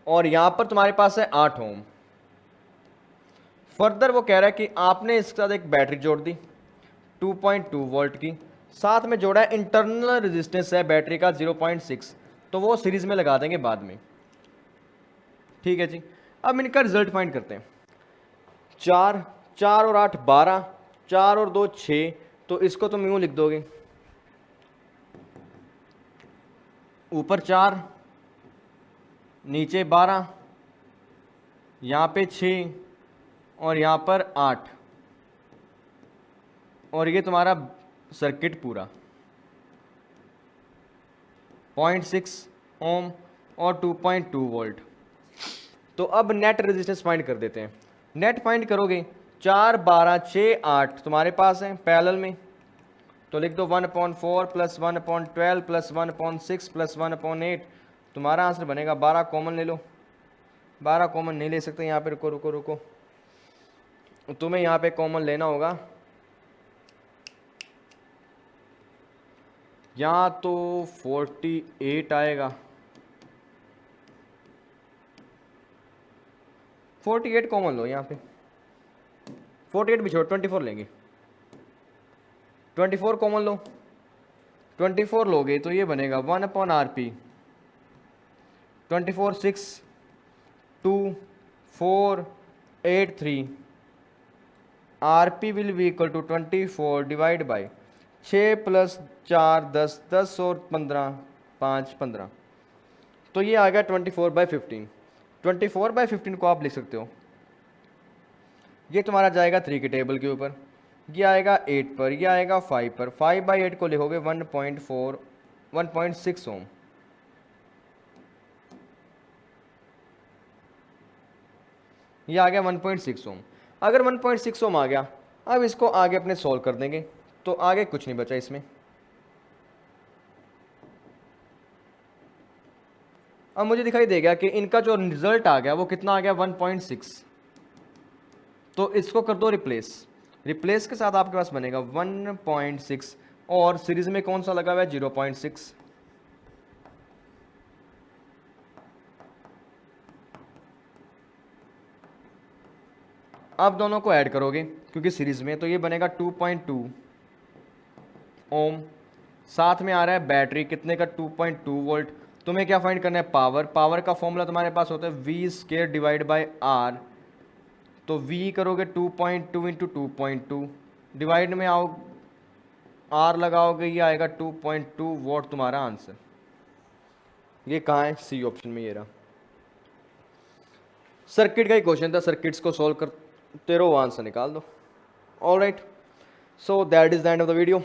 और यहां पर तुम्हारे पास है 8 ओम। फर्दर वो कह रहा है कि आपने इसके साथ एक बैटरी जोड़ दी 2.2 वोल्ट की, साथ में जोड़ा है इंटरनल रेजिस्टेंस है बैटरी का 0.6, तो वो सीरीज में लगा देंगे बाद में। ठीक है जी, अब इनका रिजल्ट फाइंड करते हैं। 4 4 और 8 12, 4 और 2 6, तो इसको तुम यूं लिख दोगे ऊपर 4, नीचे 12, यहाँ पे 6, और यहाँ पर 8, और ये तुम्हारा सर्किट पूरा 0.6 ओम और 2.2 वोल्ट। तो अब नेट रेजिस्टेंस फाइंड कर देते हैं। नेट फाइंड करोगे 4 12 6 8 तुम्हारे पास है पैरेलल में, तो लिख दो 1/4 + 1/12 + 1/6 + 1/8, तुम्हारा आंसर बनेगा 12। कॉमन ले लो, 12 कॉमन नहीं ले सकते यहाँ पे, रुको रुको रुको, तुम्हें यहाँ पे कॉमन लेना होगा। यहाँ तो 48 आएगा, 48 कॉमन लो यहाँ पे, 48 भी छोड़ 24 लेंगे। 24 कॉमन लो, 24 लोगे तो ये बनेगा 1/RP, 24 6 2 4 8 3, RP will be equal to 24 divide by 6 + 4 10, 10 और 15 5 15, तो ये आ गया 24/15। 24/15 को आप लिख सकते हो, ये तुम्हारा जाएगा 3 के टेबल के ऊपर, ये आएगा 8 पर, ये आएगा 5 पर। 5/8 को लिखोगे 1.6 ओम। ये आ गया 1.6 ओम। अगर 1.6 ओम आ गया, अब इसको आगे अपने सॉल्व कर देंगे तो आगे कुछ नहीं बचा इसमें। अब मुझे दिखाई देगा कि इनका जो रिजल्ट आ गया वो कितना आ गया 1.6, तो इसको कर दो रिप्लेस। रिप्लेस के साथ आपके पास बनेगा 1.6 और सीरीज में कौन सा लगा हुआ है 0.6। अब दोनों को ऐड करोगे क्योंकि सीरीज में, तो ये बनेगा 2.2 ओम। साथ में आ रहा है बैटरी कितने का 2.2 वोल्ट। तुम्हें क्या फाइंड करना है पावर। पावर का फॉर्मूला तुम्हारे पास होता है V² डिवाइड बाई R। तो V करोगे 2.2 इंटू 2.2 डिवाइड में आओ R लगाओगे, ये आएगा 2.2 वोल्ट तुम्हारा आंसर। ये कहाँ है सी ऑप्शन में, ये रहा। सर्किट का ही क्वेश्चन था, सर्किट्स को सॉल्व करते रहो, आंसर निकाल दो। All right, so that is the end of the video.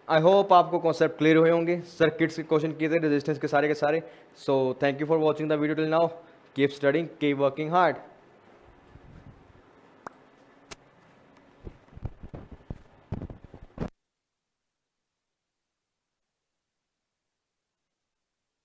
I hope आपको कॉन्सेप्ट क्लियर हुए होंगे। सर्किट्स के क्वेश्चन किए थे रेजिस्टेंस के सारे। So thank you for watching the video till now. Keep studying, keep working hard.